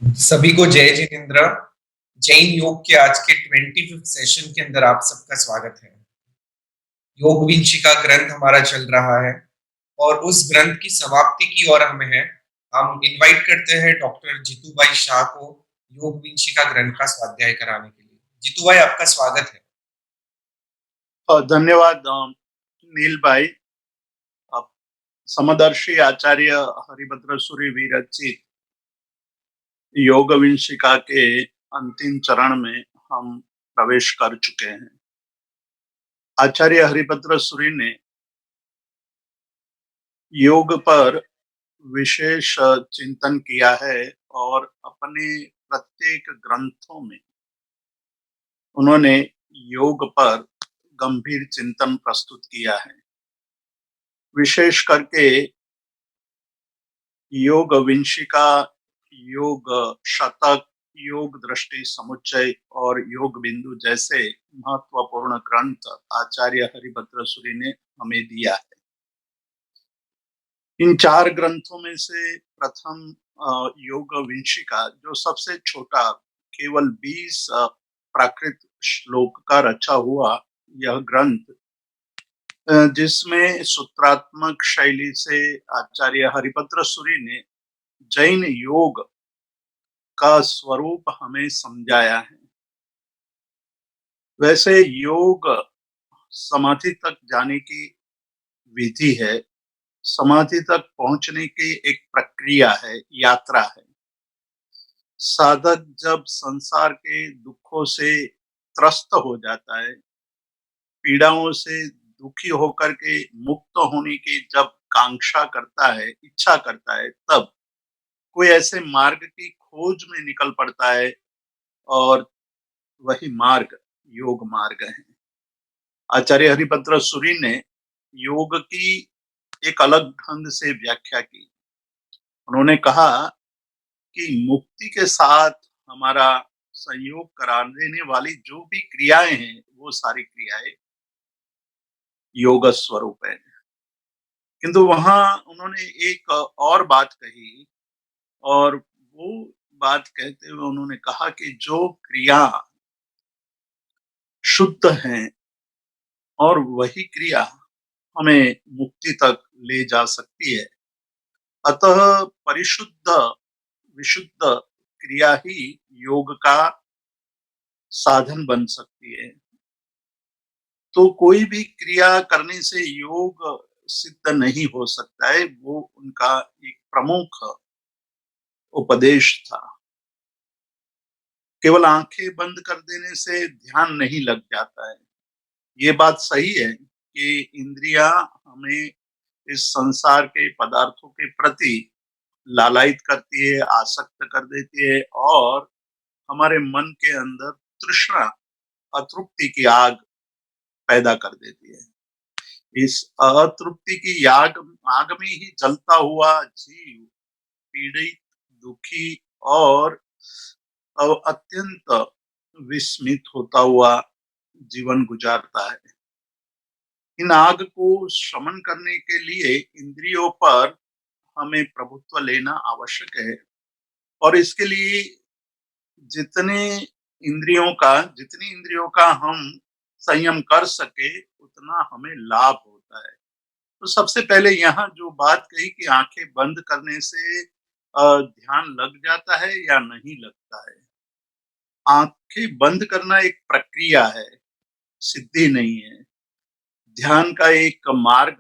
सभी को जय जितेंद्र। जैन योग के आज के 25th सेशन के अंदर आप सबका स्वागत है। योग विंशिका ग्रंथ हमारा चल रहा है और उस ग्रंथ की समाप्ति की ओर हम हैं। हम इनवाइट करते हैं डॉक्टर जीतू भाई शाह को योग विंशिका ग्रंथ का स्वाध्याय कराने के लिए। जीतू भाई, आपका स्वागत है। धन्यवाद नील भाई। समदर्शी आचार्य हरिभद्र सूरि विरचित योग विंशिका के अंतिम चरण में हम प्रवेश कर चुके हैं। आचार्य हरिभद्र सूरि ने योग पर विशेष चिंतन किया है और अपने प्रत्येक ग्रंथों में उन्होंने योग पर गंभीर चिंतन प्रस्तुत किया है। विशेष करके योग विंशिका, योग शतक, योग दृष्टि समुच्चय और योग बिंदु जैसे महत्वपूर्ण ग्रंथ आचार्य हरिभद्र सूरि ने हमें दिया है। इन चार ग्रंथों में से प्रथम योग विंशिका, जो सबसे छोटा, केवल 20 प्राकृत श्लोक का रचा हुआ यह ग्रंथ, जिसमें सूत्रात्मक शैली से आचार्य हरिभद्र सूरि ने जैन योग का स्वरूप हमें समझाया है। वैसे योग समाधि तक जाने की विधि है, समाधि तक पहुंचने की एक प्रक्रिया है, यात्रा है। साधक जब संसार के दुखों से त्रस्त हो जाता है, पीड़ाओं से दुखी होकर के मुक्त होने की जब कांक्षा करता है, इच्छा करता है, तब कोई ऐसे मार्ग की खोज में निकल पड़ता है और वही मार्ग योग मार्ग है। आचार्य हरिभद्र सूरि ने योग की एक अलग ढंग से व्याख्या की। उन्होंने कहा कि मुक्ति के साथ हमारा संयोग करा देने वाली जो भी क्रियाएं हैं, वो सारी क्रियाएं योग स्वरूप है। किंतु वहां उन्होंने एक और बात कही, और वो बात कहते हुए उन्होंने कहा कि जो क्रिया शुद्ध है और वही क्रिया हमें मुक्ति तक ले जा सकती है, अतः परिशुद्ध विशुद्ध क्रिया ही योग का साधन बन सकती है। तो कोई भी क्रिया करने से योग सिद्ध नहीं हो सकता है, वो उनका एक प्रमुख उपदेश था। केवल आंखें बंद कर देने से ध्यान नहीं लग जाता है। ये बात सही है कि इंद्रियां हमें इस संसार के पदार्थों के प्रति लालायित करती है, आसक्त कर देती है और हमारे मन के अंदर तृष्णा, अतृप्ति की आग पैदा कर देती है। इस अतृप्ति की आग में ही जलता हुआ जीव पीड़ित, दुखी और अत्यंत विस्मित होता हुआ जीवन गुजारता है। इन आग को शमन करने के लिए इंद्रियों पर हमें प्रभुत्व लेना आवश्यक है, और इसके लिए जितनी इंद्रियों का हम संयम कर सके, उतना हमें लाभ होता है। तो सबसे पहले यहाँ जो बात कही कि आंखें बंद करने से ध्यान लग जाता है या नहीं लगता है, आंखें बंद करना एक प्रक्रिया है, सिद्धि नहीं है। ध्यान का एक मार्ग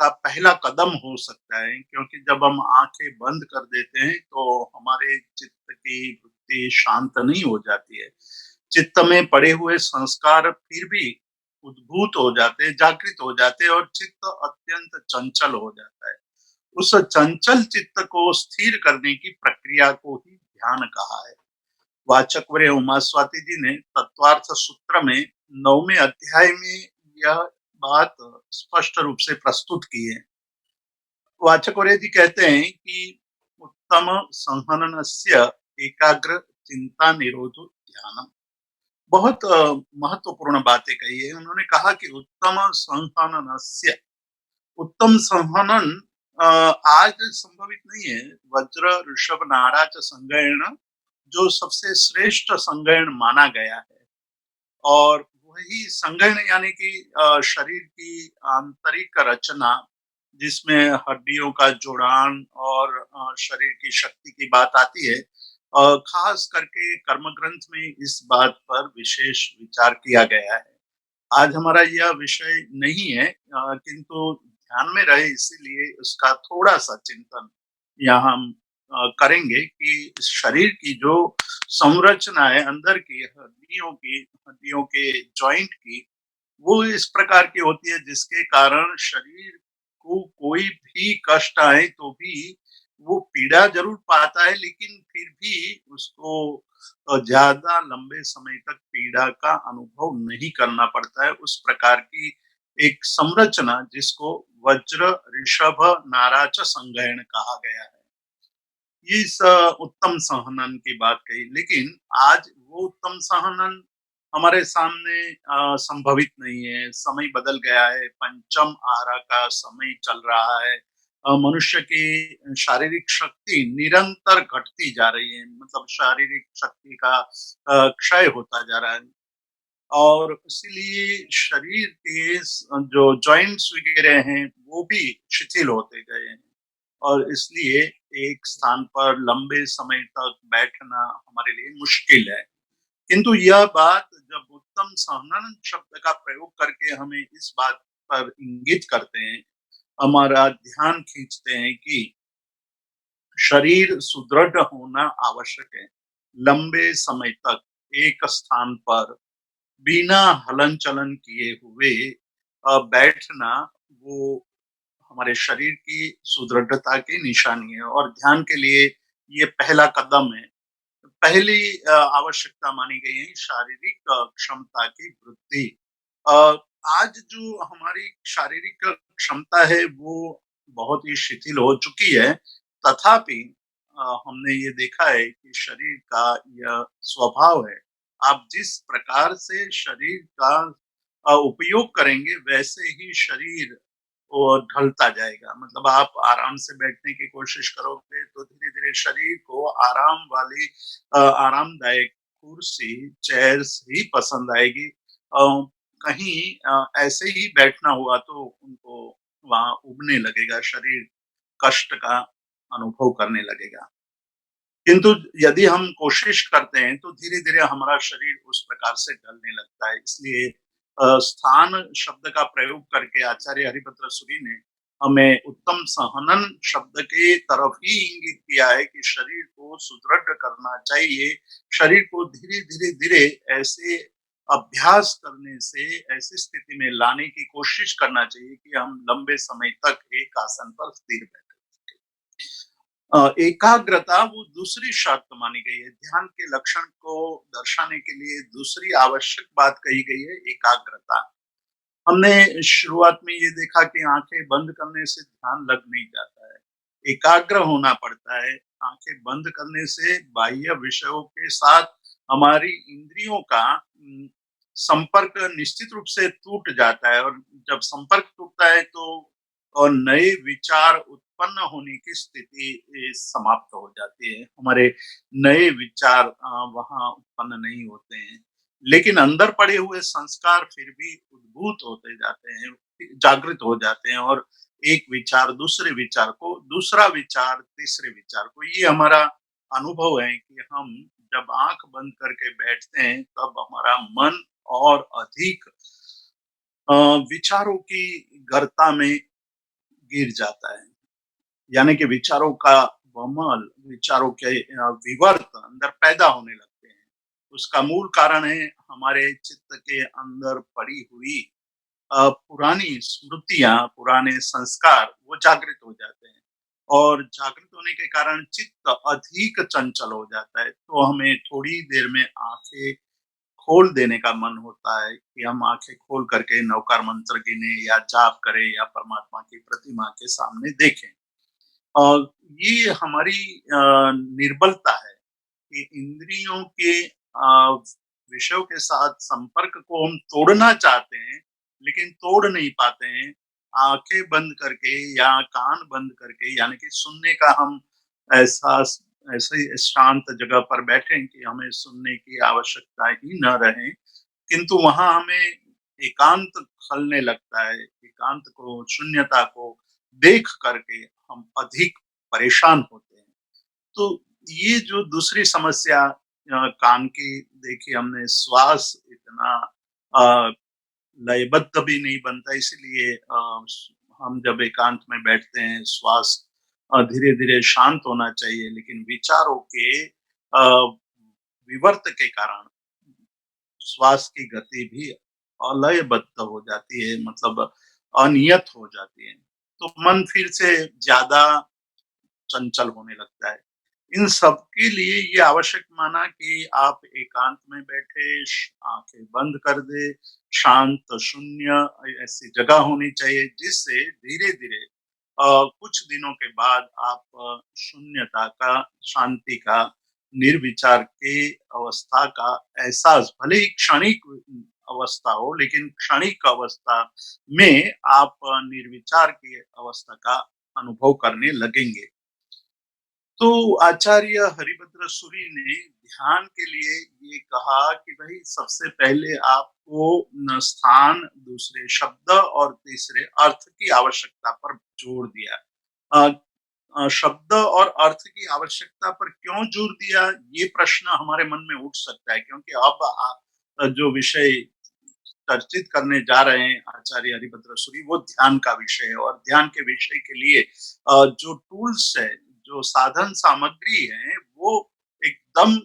का पहला कदम हो सकता है, क्योंकि जब हम आंखें बंद कर देते हैं तो हमारे चित्त की वृत्ति शांत नहीं हो जाती है। चित्त में पड़े हुए संस्कार फिर भी उद्भूत हो जाते हैं, जागृत हो जाते हैं, और चित्त अत्यंत चंचल हो जाता है। उस चंचल चित्त को स्थिर करने की प्रक्रिया को ही ध्यान कहा है। वाचकवरे उमा स्वाति जी ने तत्वार्थ सूत्र में 9वें अध्याय में यह बात स्पष्ट रूप से प्रस्तुत की है। वाचकवरे जी कहते हैं कि उत्तम संहननस्य एकाग्र चिंता निरोधो ध्यानम। बहुत महत्वपूर्ण बातें कही है। उन्होंने कहा कि उत्तम संहननस्य, उत्तम संहनन आज संभवित नहीं है। वज्र ऋषभ नाराच संगयन जो सबसे श्रेष्ठ संज्ञान माना गया है। और वही संज्ञान यानी कि शरीर की आंतरिक रचना, जिसमें हड्डियों का जुड़ान और शरीर की शक्ति की बात आती है। खास करके कर्म ग्रंथ में इस बात पर विशेष विचार किया गया है। आज हमारा यह विषय नहीं है, किंतु ध्यान में रहे इसीलिए उसका थोड़ा-सा चिंतन यहाँ हम करेंगे कि इस शरीर की जो संरचना है अंदर की हड्डियों के जॉइंट की, वो इस प्रकार की होती है जिसके कारण शरीर को कोई भी कष्ट आए तो भी वो पीड़ा ज़रूर पाता है, लेकिन फिर भी उसको ज़्यादा लंबे समय तक पीड़ा का अनुभव नहीं करना पड़ता है। उस प्रकार की एक संरचना जिसको वज्र ऋषभ नाराच संज्ञान कहा गया है। इस उत्तम संहनन की बात कही, लेकिन आज वो उत्तम संहनन हमारे सामने संभवित नहीं है। समय बदल गया है, पंचम आरा का समय चल रहा है। मनुष्य की शारीरिक शक्ति निरंतर घटती जा रही है, मतलब शारीरिक शक्ति का क्षय होता जा रहा है। और इसीलिए शरीर के जो जॉइंट्स वगैरह हैं, वो भी शिथिल होते गए हैं। और इसलिए एक स्थान पर लंबे समय तक बैठना हमारे लिए मुश्किल है। किंतु यह बात जब उत्तम संहनन शब्द का प्रयोग करके हमें इस बात पर इंगित करते हैं, हमारा ध्यान खींचते हैं कि शरीर सुदृढ़ होना आवश्यक है। लंबे समय तक एक स्थान पर बिना हलन-चलन किए हुए बैठना, वो हमारे शरीर की सुदृढ़ता की निशानी है और ध्यान के लिए ये पहला कदम है। पहली आवश्यकता मानी गई है शारीरिक क्षमता की वृद्धि। अ, आज जो हमारी शारीरिक क्षमता है वो बहुत ही शिथिल हो चुकी है। तथापि हमने ये देखा है कि शरीर का यह स्वभाव है। आप जिस प्रकार से शरीर का उपयोग करेंगे वैसे ही शरीर वो ढलता जाएगा। मतलब आप आराम से बैठने की कोशिश करोगे तो धीरे-धीरे शरीर को आरामदायक कुर्सी, चेयर्स ही पसंद आएगी। कहीं ऐसे ही बैठना हुआ तो उनको वहाँ ऊबने लगेगा, शरीर कष्ट का अनुभव करने लगेगा। किंतु यदि हम कोशिश करते हैं तो धीरे-धीरे हमारा शरीर उस प्रकार से ढलने लगता है। इसलिए स्थान शब्द का प्रयोग करके आचार्य हरिभद्र सूरि ने हमें उत्तम संहनन शब्द के तरफ ही इंगित किया है कि शरीर को सुदृढ़ करना चाहिए। शरीर को धीरे-धीरे ऐसे अभ्यास करने से ऐसी स्थिति में लाने की कोशिश करना चाहिए कि हम लंबे समय तक एक आसन पर स्थिर बैठ सकें। एकाग्रता वो दूसरी शर्त मानी गई है। ध्यान के लक्षण को दर्शाने के लिए दूसरी आवश्यक बात कही गई है एकाग्रता। हमने शुरुआत में ये देखा कि आँखें बंद करने से ध्यान लग नहीं जाता है। एकाग्र होना पड़ता है। आँखें बंद करने से बाह्य विषयों के साथ हमारी इंद्रियों का संपर्क निश्चित रूप से टूट जाता है और जब संपर्क टूटता है तो नए विचार उत्पन्न होने की स्थिति समाप्त हो जाती है। हमारे नए विचार वहाँ उत्पन्न नहीं होते हैं। लेकिन अंदर पड़े हुए संस्कार फिर भी उद्भूत होते जाते हैं, जागृत हो जाते हैं और एक विचार दूसरे विचार को, दूसरा विचार तीसरे विचार को, ये हमारा अनुभव है कि हम जब आँख बंद करके बैठते हैं तब हमारा मन और अधिक अ, विचारों की गर्ता में गिर जाता है। यानी कि विचारों का वमल, विचारों के विवर्त अंदर पैदा होने लगते हैं। उसका मूल कारण है हमारे चित्त के अंदर पड़ी हुई पुरानी स्मृतियाँ, पुराने संस्कार वो जागृत हो जाते हैं और जागृत होने के कारण चित्त अधिक चंचल हो जाता है। तो हमें थोड़ी देर में आँखें खोल देने का मन होता है कि हम आँखें खोल करके नवकार मंत्र गिने या जाप करें या परमात्मा की प्रतिमा के सामने देखें। अ, ये हमारी निर्बलता है कि इंद्रियों के विषयों के साथ संपर्क को हम तोड़ना चाहते हैं, लेकिन तोड़ नहीं पाते हैं। आँखें बंद करके या कान बंद करके, यानी कि सुनने का हम एहसास ऐसे ही शांत जगह पर बैठें कि हमें सुनने की आवश्यकता ही न रहे, किंतु वहाँ हमें एकांत खलने लगता है। एकांत को, शून्यता को देख कर के हम अधिक परेशान होते हैं। तो ये जो दूसरी समस्या कान की देखी हमने, श्वास इतना अ, लयबद्ध भी नहीं बनता, इसीलिए हम जब एकांत में बैठते हैं, श्वास धीरे-धीरे शांत होना चाहिए, लेकिन विचारों के विवर्त के कारण श्वास की गति भी अलयबद्ध हो जाती है, मतलब अनियत हो जाती है। तो मन फिर से ज़्यादा चंचल होने लगता है। इन सब के लिए ये आवश्यक माना कि आप एकांत में बैठे, आँखें बंद कर दें, शांत, शून्य ऐसी जगह होनी चाहिए जिससे धीरे-धीरे कुछ दिनों के बाद आप शून्यता का, शांति का, निर्विचार के अवस्था का एहसास, भले ही क्षणिक अवस्था हो, लेकिन क्षणिक अवस्था में आप निर्विचार की अवस्था का अनुभव करने लगेंगे। तो आचार्य हरिभद्र सूरी ने ध्यान के लिए ये कहा कि भाई सबसे पहले आपको स्थान, दूसरे शब्द और तीसरे अर्थ की आवश्यकता पर जोर दिया। अ, शब्द और अर्थ की आवश्यकता पर क्यों जोर दिया, ये प्रश्न हमारे मन में उठ सकता है, क्योंकि अब जो विषय चर्चित करने जा रहे हैं आचार्य हरिभद्र सूरी, वो ध्यान का विषय है, और ध्यान के विषय के लिए जो टूल्स है, जो साधन सामग्री है, वो एकदम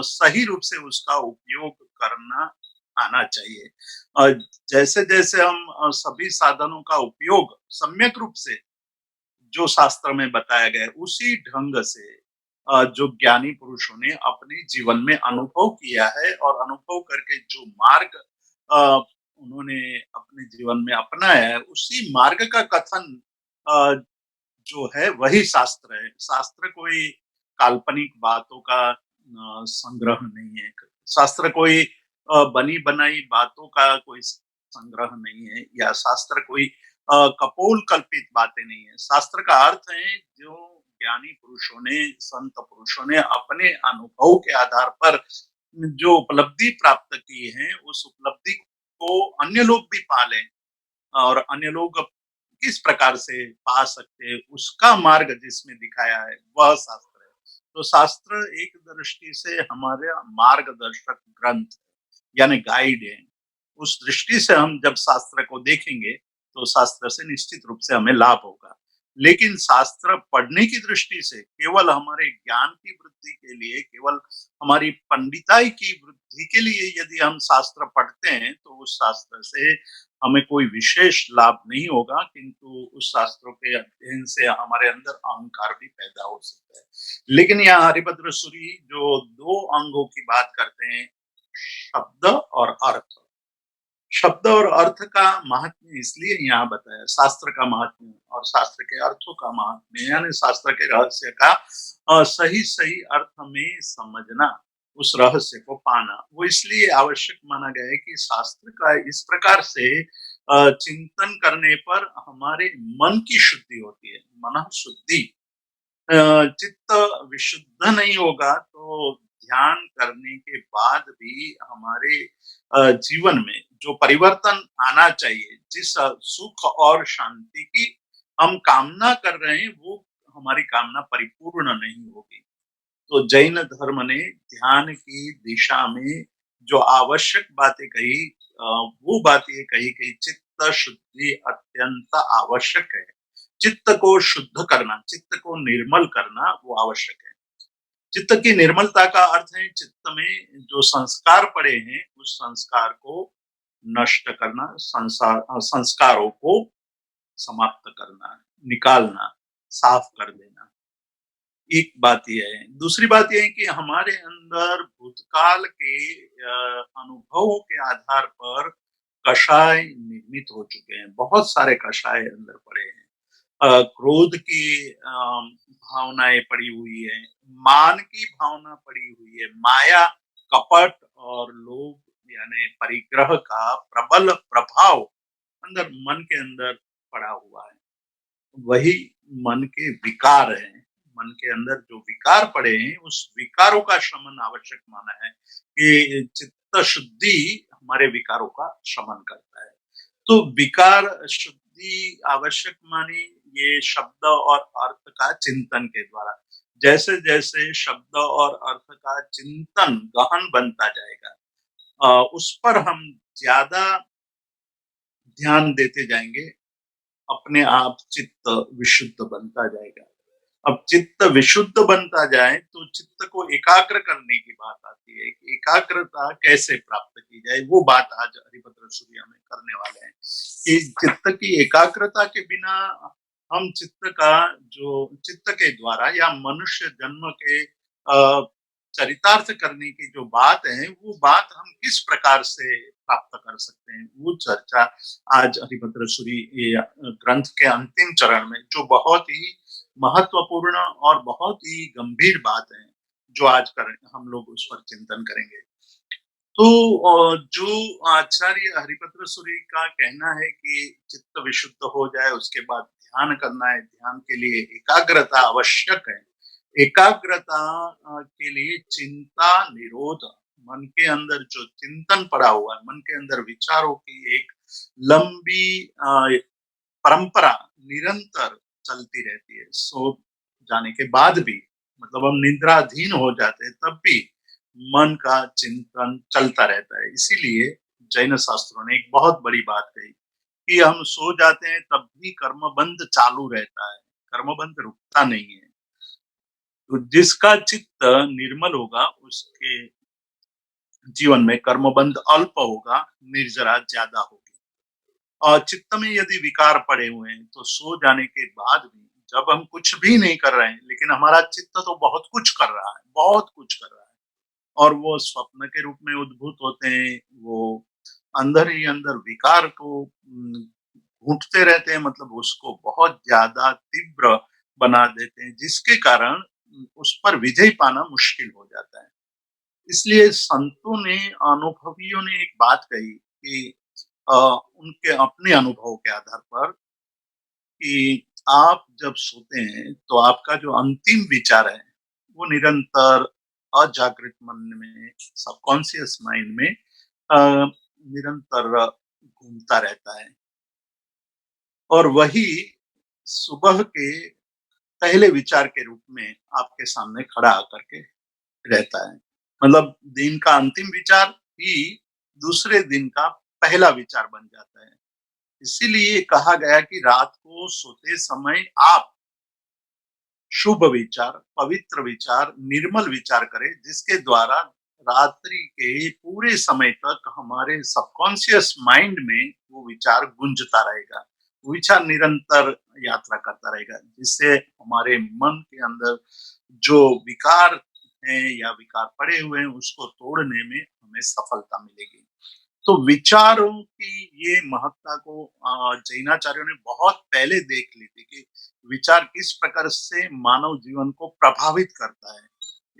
सही रूप से उसका उपयोग करना आना चाहिए। अ, जैसे-जैसे हम सभी साधनों का उपयोग सम्यक रूप से जो शास्त्र में बताया गया है, उसी ढंग से जो ज्ञानी पुरुषों ने अपने जीवन में अनुभव किया है, और अनुभव करके जो मार्ग अ, उन्होंने अपने जीवन में अपनाया है, उसी मार्ग का कथन अ, जो है वही शास्त्र है। शास्त्र कोई काल्पनिक बातों का संग्रह नहीं है। शास्त्र कोई बनी-बनाई बातों का कोई संग्रह नहीं है, या शास्त्र कोई कपोल कल्पित बातें नहीं है। शास्त्र का अर्थ है जो ज्ञानी पुरुषों ने, संत पुरुषों ने अपने अनुभव के आधार पर जो उपलब्धि प्राप्त की है, उस उपलब्धि को अन्य लोग भी पा लें, और अन्य लोग किस प्रकार से पा सकते हैं, उसका मार्ग जिसमें दिखाया है, वह शास्त्र है। तो शास्त्र एक दृष्टि से हमारे मार्गदर्शक ग्रंथ है, यानी गाइड है। उस दृष्टि से हम जब शास्त्र को देखेंगे, तो शास्त्र से निश्चित रूप से हमें लाभ होगा। लेकिन शास्त्र पढ़ने की दृष्टि से, केवल हमारे ज्ञान की वृद्धि के लिए, केवल हमारी पंडिताई की वृद्धि के लिए यदि हम शास्त्र पढ़ते हैं, तो उस शास्त्र से हमें कोई विशेष लाभ नहीं होगा, किंतु उस शास्त्रों के अध्ययन से हमारे अंदर अहंकार भी पैदा हो सकता है। लेकिन यहाँ हरिभद्र सूरी जो 2 अंगों की बात करते हैं, शब्द और अर्थ। शब्द और अर्थ का महात्म्य इसलिए यहाँ बताया, शास्त्र का महात्म्य और शास्त्र के अर्थों का महात्म्य, यानी शास्त्र के रहस्य का सही-सही अर्थ में समझना, उस रहस्य को पाना, वो इसलिए आवश्यक माना गया है कि शास्त्र का इस प्रकार से चिंतन करने पर हमारे मन की शुद्धि होती है, मनः शुद्धि। चित्त विशुद्ध नहीं होगा, तो ध्यान करने के बाद भी हमारे जीवन में जो परिवर्तन आना चाहिए, जिस सुख और शांति की हम कामना कर रहे हैं, वो हमारी कामना परिपूर्ण नहीं होगी। तो जैन धर्म ने ध्यान की दिशा में जो आवश्यक बातें कही, वो बात ये कही कि चित्त शुद्धि अत्यंत आवश्यक है। चित्त को शुद्ध करना, चित्त को निर्मल करना वो आवश्यक है। चित्त की निर्मलता का अर्थ है चित्त में जो संस्कार पड़े हैं, उस संस्कार को नष्ट करना, संस्कारों को समाप्त करना, निकालना, साफ कर देना। एक बात ये है। दूसरी बात ये है कि हमारे अंदर भूतकाल के अनुभवों के आधार पर कषाय निर्मित हो चुके हैं। बहुत सारे कषाय अंदर पड़े हैं। क्रोध की भावनाएँ पड़ी हुई हैं, मान की भावना पड़ी हुई है, माया, कपट और लोभ यानी परिग्रह का प्रबल प्रभाव अंदर, मन के अंदर पड़ा हुआ है। वही मन के विकार हैं, मन के अंदर जो विकार पड़े हैं, उस विकारों का शमन आवश्यक माना है कि चित्त शुद्धि हमारे विकारों का शमन करता है। तो विकार शुद्धि आवश्यक मानी ये शब्द और अर्थ का चिंतन के द्वारा। जैसे-जैसे शब्द और अर्थ का चिंतन गहन बनता जाएगा, उस पर हम ज़्यादा ध्यान देते जाएँगे, अपने आप चित्त विशुद्ध बनता जाएगा। अब चित्त विशुद्ध बनता जाए तो चित्त को एकाग्र करने की बात आती है कि एकाग्रता कैसे प्राप्त की जाए, वो बात आज हरिभद्र सूर्य में करने वाले हैं कि चित्त की एकाग्रता के बिना हम चित्त के द्वारा या मनुष्य जन्म के चरितार्थ करने की जो बात है, वो बात हम किस प्रकार से प्राप्त कर सकते हैं, वो चर्चा आज हरिभद्र सूरी ग्रंथ के अंतिम चरण में, जो बहुत ही महत्वपूर्ण और बहुत ही गंभीर बात है, जो आज करें हम लोग उस पर चिंतन करेंगे। तो जो आचार्य हरिभद्र सूरी का कहना है कि चित्त विशुद्ध हो जाए, उसके बाद ध्यान करना है, ध्यान के लिए एकाग्रता आवश्यक है। एकाग्रता के लिए चिंता निरोध, मन के अंदर जो चिंतन पड़ा हुआ है, मन के अंदर विचारों की एक लंबी परंपरा निरंतर चलती रहती है। सो जाने के बाद भी, मतलब हम निद्राधीन हो जाते हैं तब भी मन का चिंतन चलता रहता है। इसीलिए जैन शास्त्रों ने एक बहुत बड़ी बात कही कि हम सो जाते हैं तब भी कर्मबंध चालू रहता है, कर्मबंध रुकता नहीं है। तो जिसका चित्त निर्मल होगा, उसके जीवन में कर्मबंध अल्प होगा, निर्जरा ज्यादा होगी। और चित्त में यदि विकार पड़े हुए हैं तो सो जाने के बाद भी, जब हम कुछ भी नहीं कर रहे हैं, लेकिन हमारा चित्त तो बहुत कुछ कर रहा है, बहुत कुछ कर रहा है, और वो स्वप्न के रूप में उद्भूत होते हैं, वो अंदर ही अंदर विकार को घूंटते रहते हैं, मतलब उसको बहुत ज्यादा तीव्र बना देते हैं, जिसके कारण उस पर विजय पाना मुश्किल हो जाता है। इसलिए संतों ने, अनुभवियों ने एक बात कही कि उनके अपने अनुभव के आधार पर कि आप जब सोते हैं तो आपका जो अंतिम विचार है, वो निरंतर अजागृत मन में, सबकॉन्शियस माइंड में निरंतर घूमता रहता है, और वही सुबह के पहले विचार के रूप में आपके सामने खड़ा आकर के रहता है। मतलब दिन का अंतिम विचार ही दूसरे दिन का पहला विचार बन जाता है। इसीलिए कहा गया कि रात को सोते समय आप शुभ विचार, पवित्र विचार, निर्मल विचार करें, जिसके द्वारा रात्रि के पूरे समय तक हमारे सबकॉन्शियस माइंड में वो विचार गूंजता रहेगा। वो विचार निरंतर यात्रा करता रहेगा, जिससे हमारे मन के अंदर जो विकार हैं या विकार पड़े हुए हैं, उसको तोड़ने में हमें सफलता मिलेगी। तो विचारों की ये महत्ता को जैनाचार्यों ने बहुत पहले देख ली थी कि विचार किस प्रकार से मानव जीवन को प्रभावित करता है।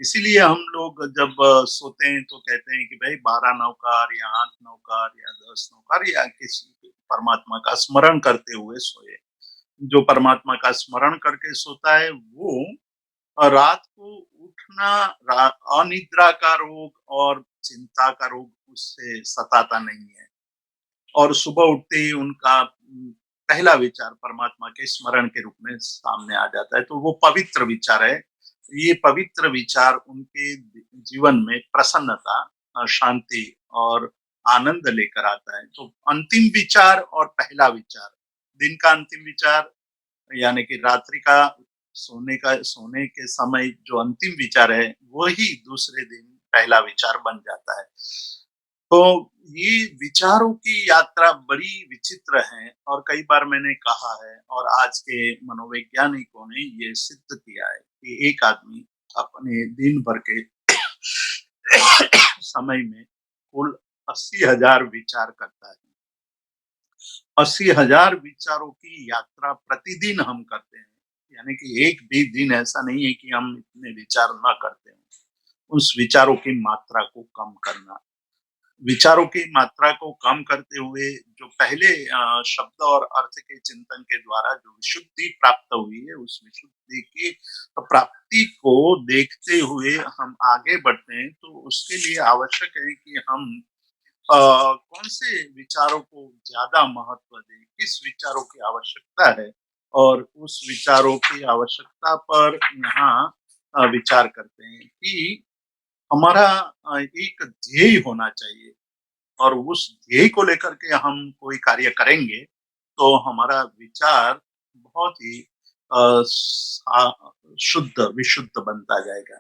इसीलिए हम लोग जब सोते हैं तो कहते हैं कि भाई 12 नौकार या 8 नौकार या 10 नौकार या किसी परमात्मा का स्मरण करते हुए सोए। जो परमात्मा का स्मरण करके सोता है वो रात को उठना, अनिद्रा का रोग और चिंता का रोग उससे सताता नहीं है, और सुबह उठते ही उनका पहला विचार परमात्मा के स्मरण के रूप में सामने आ जाता है, तो वो पवित्र विचार है। ये पवित्र विचार उनके जीवन में प्रसन्नता, शांति और आनंद लेकर आता है। तो अंतिम विचार और पहला विचार, दिन का अंतिम विचार यानी कि रात्रि का सोने के समय जो अंतिम विचार है, वही दूसरे दिन पहला विचार बन जाता है। तो ये विचारों की यात्रा बड़ी विचित्र है, और कई बार मैंने कहा है और आज के मनोवैज्ञानिकों ने ये सिद्ध किया है कि एक आदमी अपने दिन भर के समय में कुल 80,000 विचार करता है। 80,000 विचारों की यात्रा प्रतिदिन हम करते हैं, यानी कि एक भी दिन ऐसा नहीं है कि हम इतने विचार ना करते हैं। उस विचारों की मात्रा को कम करना, विचारों की मात्रा को कम करते हुए जो पहले शब्द और अर्थ के चिंतन के द्वारा जो विशुद्धि प्राप्त हुई है, उस विशुद्धि की प्राप्ति को देखते हुए हम आगे बढ़ते हैं, तो उसके लिए आवश्यक है कि हम कौन से विचारों को ज़्यादा महत्व दें, किस विचारों की आवश्यकता है और उस विचारों की आवश्यकता पर यहाँ विचार करते हैं कि हमारा एक ध्येय होना चाहिए और उस ध्येय को लेकर के हम कोई कार्य करेंगे, तो हमारा विचार बहुत ही शुद्ध, विशुद्ध बनता जाएगा।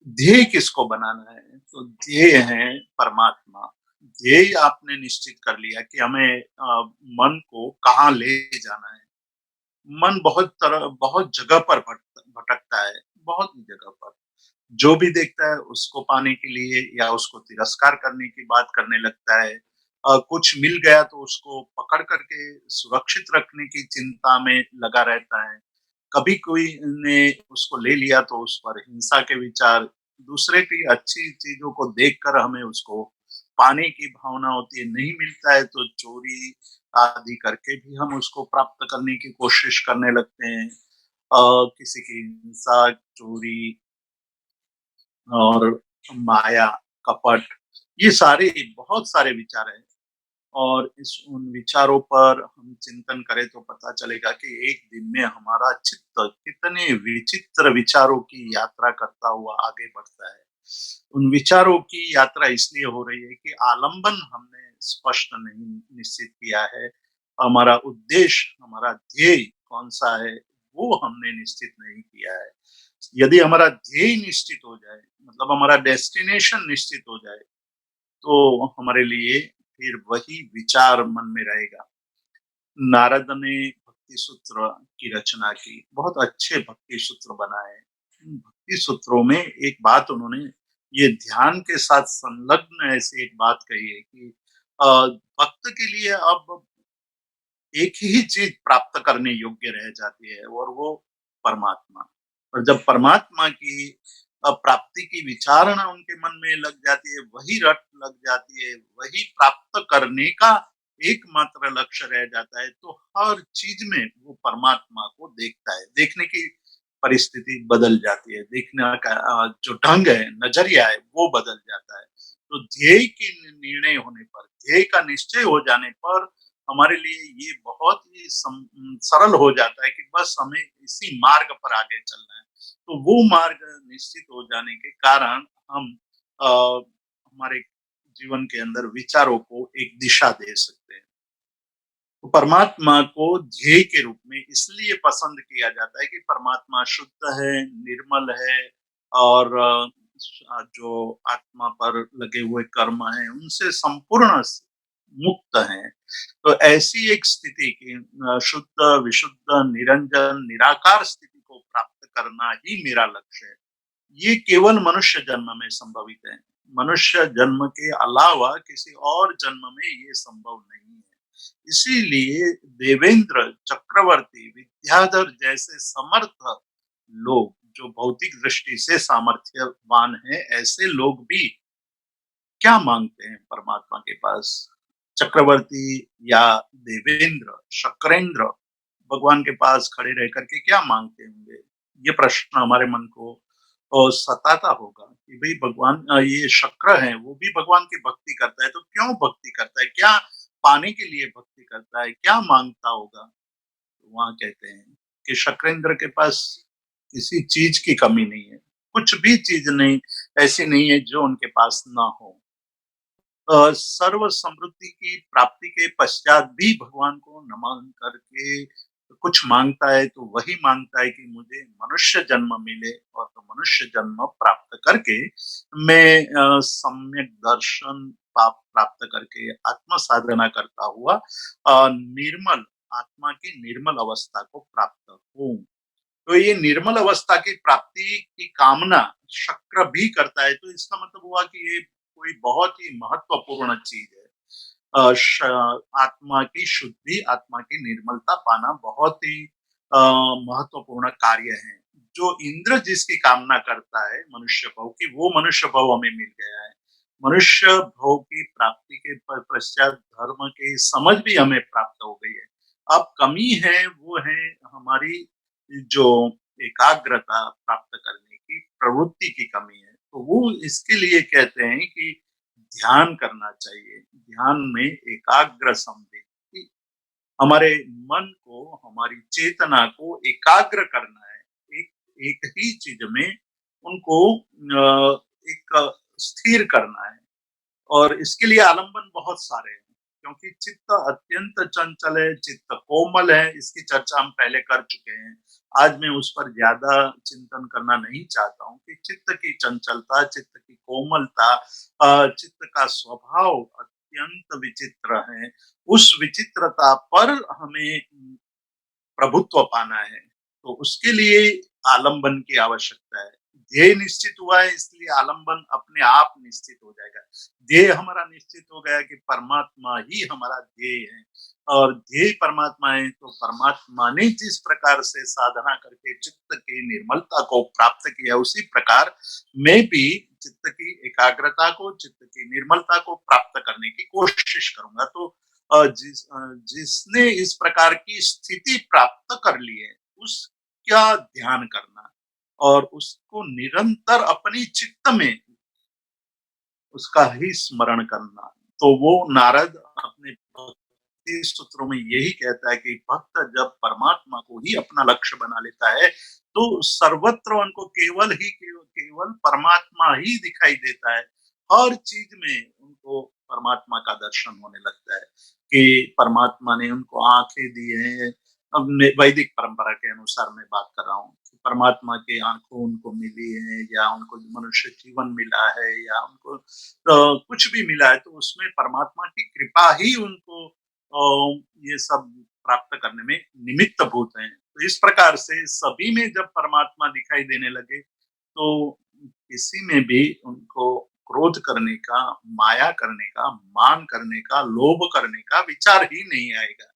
ध्येय किसको बनाना है? तो ध्येय है परमात्मा। ध्येय आपने निश्चित कर लिया कि हमें मन को कहाँ ले जाना है। मन बहुत जगह पर भटकता है, बहुत ही जगह पर। जो भी देखता है उसको पाने के लिए या उसको तिरस्कार करने की बात करने लगता है। कुछ मिल गया तो उसको पकड़ करके सुरक्षित रखने की चिंता में लगा रहता है। कभी कोई ने उसको ले लिया तो उस पर हिंसा के विचार, दूसरे की अच्छी चीज़ों को देखकर हमें उसको पाने की भावना होती है, नहीं मिलता है तो चोरी आदि करके भी हम उसको प्राप्त करने की कोशिश करने लगते हैं। किसी की हिंसा, चोरी और माया, कपट, ये सारे बहुत सारे विचार हैं और इस उन विचारों पर हम चिंतन करें तो पता चलेगा कि एक दिन में हमारा चित्त कितने विचित्र विचारों की यात्रा करता हुआ आगे बढ़ता है। उन विचारों की यात्रा इसलिए हो रही है कि आलंबन हमने स्पष्ट नहीं निश्चित किया है। हमारा उद्देश्य, हमारा ध्येय कौन-सा है, वो हमने निश्चित नहीं किया है। यदि हमारा ध्येय निश्चित हो जाए, मतलब हमारा डेस्टिनेशन निश्चित हो जाए, तो हमारे लिए फिर वही विचार मन में रहेगा। नारद ने भक्ति सूत्र की रचना की, बहुत अच्छे भक्ति सूत्र बनाए। उन भक्ति सूत्रों में एक बात उन्होंने ये ध्यान के साथ संलग्न ऐसी एक बात कही है कि भक्त के लिए अब एक ही चीज प्राप्त करने योग्य रह जाती है और वो परमात्मा। और जब परमात्मा की प्राप्ति की विचारणा उनके मन में लग जाती है, वही रट लग जाती है, वही प्राप्त करने का एकमात्र लक्ष्य रह जाता है, तो हर चीज में वो परमात्मा को देखता है। देखने की परिस्थिति बदल जाती है, देखने का जो ढंग है, नजरिया है, वो बदल जाता है। तो ध्येय की निर्णय होने पर, ध्येय का निश्चय हो जाने पर हमारे लिए ये बहुत ही सरल हो जाता है कि बस हमें इसी मार्ग पर आगे चलना है। तो वो मार्ग निश्चित हो जाने के कारण हम हमारे जीवन के अंदर विचारों को एक दिशा दे सकते हैं। तो परमात्मा को ध्येय के रूप में इसलिए पसंद किया जाता है कि परमात्मा शुद्ध है, निर्मल है और जो आत्मा पर लगे हुए कर्म हैं, उनसे संपूर्ण मुक्त हैं। तो ऐसी एक स्थिति की शुद्ध, विशुद्ध, निरंजन, निराकार स्थिति को प्राप्त करना ही मेरा लक्ष्य है। ये केवल मनुष्य जन्म में संभवित है। मनुष्य जन्म के अलावा किसी और जन्म में ये संभव नहीं है। इसीलिए देवेंद्र, चक्रवर्ती, विद्याधर जैसे समर्थ लोग जो भौतिक दृष्टि से सामर्थ्यवान हैं, ऐसे लोग भी क्या मांगते हैं परमात्मा के पास? चक्रवर्ती या देवेंद्र, शक्रेंद्र भगवान के पास खड़े रह करके क्या मांगते होंगे? ये प्रश्न हमारे मन को सताता होगा कि भई भगवान ये शक्र है, वो भी भगवान की भक्ति करता है, तो क्यों भक्ति करता है? क्या पाने के लिए भक्ति करता है? क्या माँगता होगा? तो वहाँ कहते हैं कि शक्रेंद्र के पास किसी चीज़ की कमी नहीं है। कुछ भी चीज़ नहीं ऐसी नहीं है जो उनके पास ना हो। सर्व समृद्धि की प्राप्ति के पश्चात भी भगवान को नमन करके कुछ मांगता है तो वही मांगता है कि मुझे मनुष्य जन्म मिले और तो मनुष्य जन्म प्राप्त करके मैं सम्यक दर्शन प्राप्त करके आत्म साधना करता हुआ निर्मल आत्मा की निर्मल अवस्था को प्राप्त हूँ। तो ये निर्मल अवस्था की प्राप्ति की कामना शक्र भी करता है, तो इसका मतलब हुआ कि ये कोई बहुत ही महत्वपूर्ण चीज है। आत्मा की शुद्धि, आत्मा की निर्मलता पाना बहुत ही महत्वपूर्ण कार्य है। जो इंद्र जिसकी कामना करता है मनुष्य भव की, वो मनुष्य भव हमें मिल गया है। मनुष्य भोग की प्राप्ति के पश्चात धर्म की समझ भी हमें प्राप्त हो गई है। अब कमी है वो है हमारी जो एकाग्रता प्राप्त करने की प्रवृत्ति की कमी है। तो वो इसके लिए कहते हैं कि ध्यान करना चाहिए। ध्यान में एकाग्र संवेदी हमारे मन को, हमारी चेतना को एकाग्र करना है। एक एक ही चीज़ में उनको एक स्थिर करना है। और इसके लिए आलंबन बहुत सारे हैं, क्योंकि चित्त अत्यंत चंचल है, चित्त कोमल है, इसकी चर्चा हम पहले कर चुके हैं। आज मैं उस पर ज़्यादा चिंतन करना नहीं चाहता हूँ कि चित्त की चंचलता, चित्त की कोमलता चित्त का स्वभाव अत्यंत विचित्र है। उस विचित्रता पर हमें प्रभुत्व पाना है, तो उसके लिए आलंबन की आवश्यकता है। ध्येय निश्चित हुआ है इसलिए आलंबन अपने आप निश्चित हो जाएगा। ध्येय हमारा निश्चित हो गया कि परमात्मा ही हमारा ध्येय है और ध्येय परमात्मा है, तो परमात्मा ने जिस प्रकार से साधना करके चित्त की निर्मलता को प्राप्त किया, उसी प्रकार मैं भी चित्त की एकाग्रता को, चित्त की निर्मलता को प्राप्त करने की कोशिश करूंगा। तो जिसने इस प्रकार की स्थिति प्राप्त कर ली है, उसका ध्यान करना और उसको निरंतर अपनी चित्त में उसका ही स्मरण करना। तो वो नारद अपने भक्ति सूत्रों में यही कहता है कि भक्त जब परमात्मा को ही अपना लक्ष्य बना लेता है, तो सर्वत्र उनको केवल परमात्मा ही दिखाई देता है। हर चीज में उनको परमात्मा का दर्शन होने लगता है कि परमात्मा ने उनको आंखें दी हैं। अब वैदिक परंपरा के अनुसार मैं बात कर रहा हूँ, परमात्मा की आंखों उनको मिली है या उनको मनुष्य जीवन मिला है या उनको कुछ भी मिला है, तो उसमें परमात्मा की कृपा ही उनको ये सब प्राप्त करने में निमित्त भूत हैं। तो इस प्रकार से सभी में जब परमात्मा दिखाई देने लगे, तो किसी में भी उनको क्रोध करने का, माया करने का, मान करने का, लोभ करने का विचार ही नहीं आएगा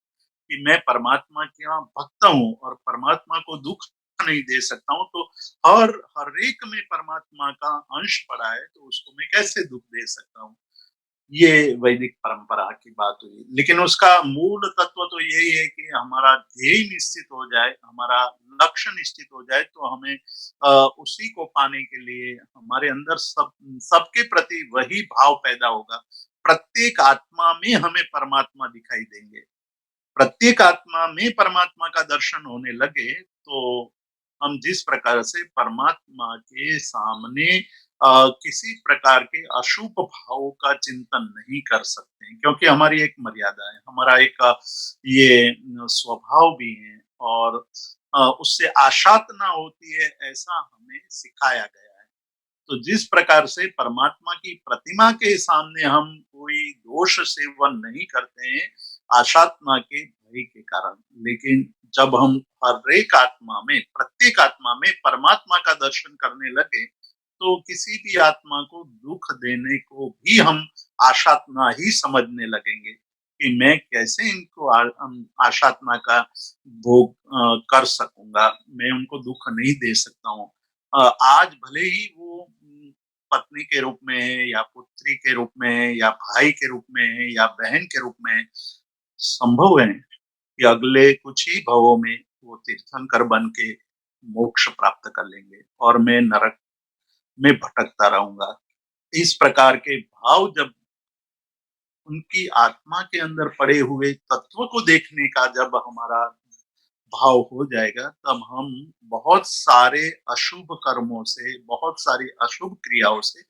कि मैं परमात्मा का भक्त हूँ और परमात्मा को दुख नहीं दे सकता हूँ, तो हर एक में परमात्मा का अंश पड़ा है, तो उसको मैं कैसे दुख दे सकता हूँ। ये वैदिक परंपरा की बात हुई, लेकिन उसका मूल तत्व तो यही है कि हमारा ध्येय निश्चित हो जाए, हमारा लक्ष्य निश्चित हो जाए, तो हमें उसी को पाने के लिए हमारे अंदर सबके प्रति वही भाव पैदा होगा। प्रत्येक आत्मा में हमें परमात्मा दिखाई देंगे। प्रत्येक आत्मा में परमात्मा का दर्शन होने लगे, तो हम जिस प्रकार से परमात्मा के सामने किसी प्रकार के अशुभ भावों का चिंतन नहीं कर सकते हैं, क्योंकि हमारी एक मर्यादा है, हमारा एक ये स्वभाव भी है और उससे आशातना होती है, ऐसा हमें सिखाया गया है। तो जिस प्रकार से परमात्मा की प्रतिमा के सामने हम कोई दोष सेवन नहीं करते हैं आशात्मा के भय के कारण, लेकिन जब हम हर एक आत्मा में, प्रत्येक आत्मा में परमात्मा का दर्शन करने लगे, तो किसी भी आत्मा को दुख देने को भी हम आशात्मा ही समझने लगेंगे कि मैं कैसे इनको आशात्मा का भोग कर सकूंगा, मैं उनको दुख नहीं दे सकता हूँ। आज भले ही वो पत्नी के रूप में है या पुत्री के रूप में है या भाई के रूप में है या बहन के रूप में है, संभव है कि अगले कुछ ही भवों में वो तीर्थंकर बन के मोक्ष प्राप्त कर लेंगे और मैं नरक में भटकता रहूंगा। इस प्रकार के भाव जब उनकी आत्मा के अंदर पड़े हुए तत्व को देखने का जब हमारा भाव हो जाएगा, तब हम बहुत सारे अशुभ कर्मों से, बहुत सारी अशुभ क्रियाओं से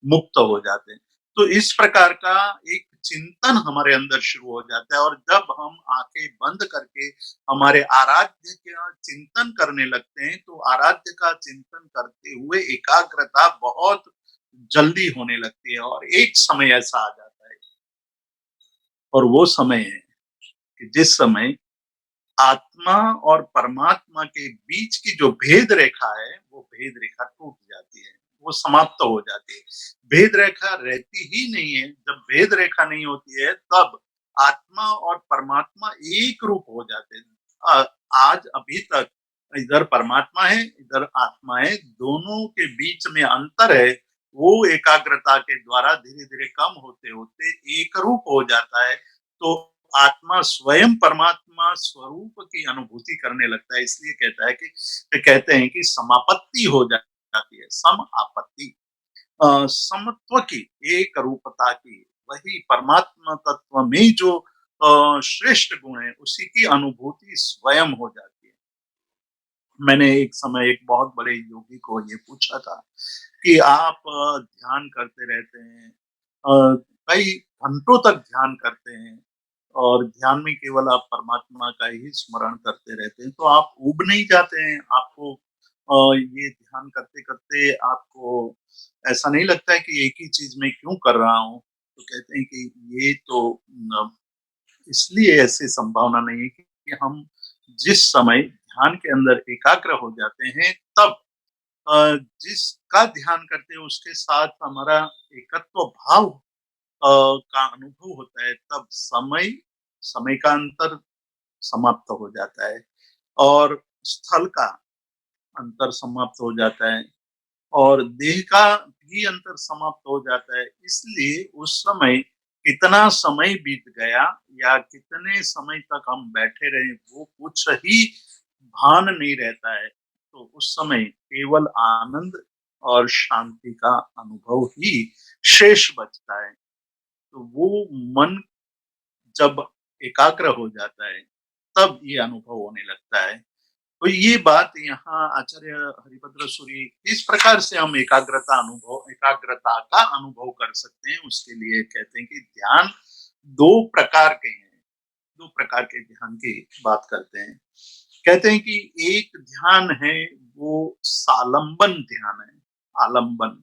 मुक्त हो जाते हैं। तो इस प्रकार का एक चिंतन हमारे अंदर शुरू हो जाता है और जब हम आंखें बंद करके हमारे आराध्य का चिंतन करने लगते हैं, तो आराध्य का चिंतन करते हुए एकाग्रता बहुत जल्दी होने लगती है और एक समय ऐसा आ जाता है और वो समय है कि जिस समय आत्मा और परमात्मा के बीच की जो भेद रेखा है, वो भेद रेखा टूट जाती है, वो समाप्त हो जाती है। भेद रेखा रहती ही नहीं है। जब भेद रेखा नहीं होती है, तब आत्मा और परमात्मा एक रूप हो जाते हैं। आज अभी तक इधर परमात्मा है, इधर आत्मा है, दोनों के बीच में अंतर है, वो एकाग्रता के द्वारा धीरे-धीरे कम होते-होते एक रूप हो जाता है, तो आत्मा स्वयं परमात्मा स्वरूप की अनुभूति करने लगता है। इसलिए कहते हैं कि समापत्ति हो जाती है, सम-आपत्ति। समत्व की, एक रूपता की, वही परमात्मा तत्व में जो श्रेष्ठ गुण है, उसी की अनुभूति स्वयं हो जाती है। मैंने एक समय एक बहुत बड़े योगी को ये पूछा था कि आप ध्यान करते रहते हैं, कई घंटों तक ध्यान करते हैं और ध्यान में केवल आप परमात्मा का ही स्मरण करते रहते हैं, तो आप ऊब नहीं जाते हैं? आपको ये ध्यान करते-करते आपको ऐसा नहीं लगता है कि एक ही चीज़ मैं क्यों कर रहा हूँ? तो कहते हैं कि ये तो न इसलिए ऐसी संभावना नहीं है कि हम जिस समय ध्यान के अंदर एकाग्र हो जाते हैं, तब जिसका ध्यान करते हैं उसके साथ हमारा एकत्व भाव का अनुभव होता है, तब समय समय का अंतर समाप्त हो जाता है और स्थल का अंतर समाप्त हो जाता है और देह का भी अंतर समाप्त हो जाता है। इसलिए उस समय कितना समय बीत गया या कितने समय तक हम बैठे रहे, वो कुछ ही भान नहीं रहता है। तो उस समय केवल आनंद और शांति का अनुभव ही शेष बचता है। तो वो मन जब एकाग्र हो जाता है, तब ये अनुभव होने लगता है। तो ये बात यहाँ आचार्य हरिभद्र सूरी इस प्रकार से हम एकाग्रता का अनुभव कर सकते हैं। उसके लिए कहते हैं कि ध्यान 2 प्रकार के हैं, 2 प्रकार के ध्यान की बात करते हैं। कहते हैं कि एक ध्यान है वो सालंबन ध्यान है, आलंबन,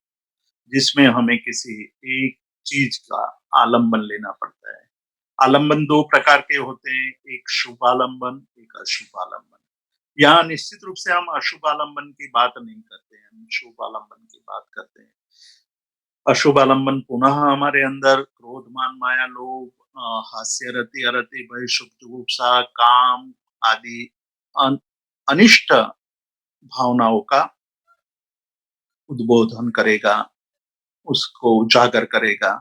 जिसमें हमें किसी एक चीज़ का आलंबन लेना पड़ता है। आलंबन 2 प्रकार के होते हैं, एक शुभ आलंबन, एक अशुभ आलंबन। यहाँ निश्चित रूप से हम अशुभ आलंबन की बात नहीं करते हैं, हम शुभ आलंबन की बात करते हैं। अशुभ आलंबन पुनः हमारे अंदर क्रोध, मान, माया, लोभ, हास्य, रति, अरति, भय, शुभ, जुगुप्सा, काम आदि अन अनिष्ट भावनाओं का उद्बोधन करेगा, उसको उजागर करेगा।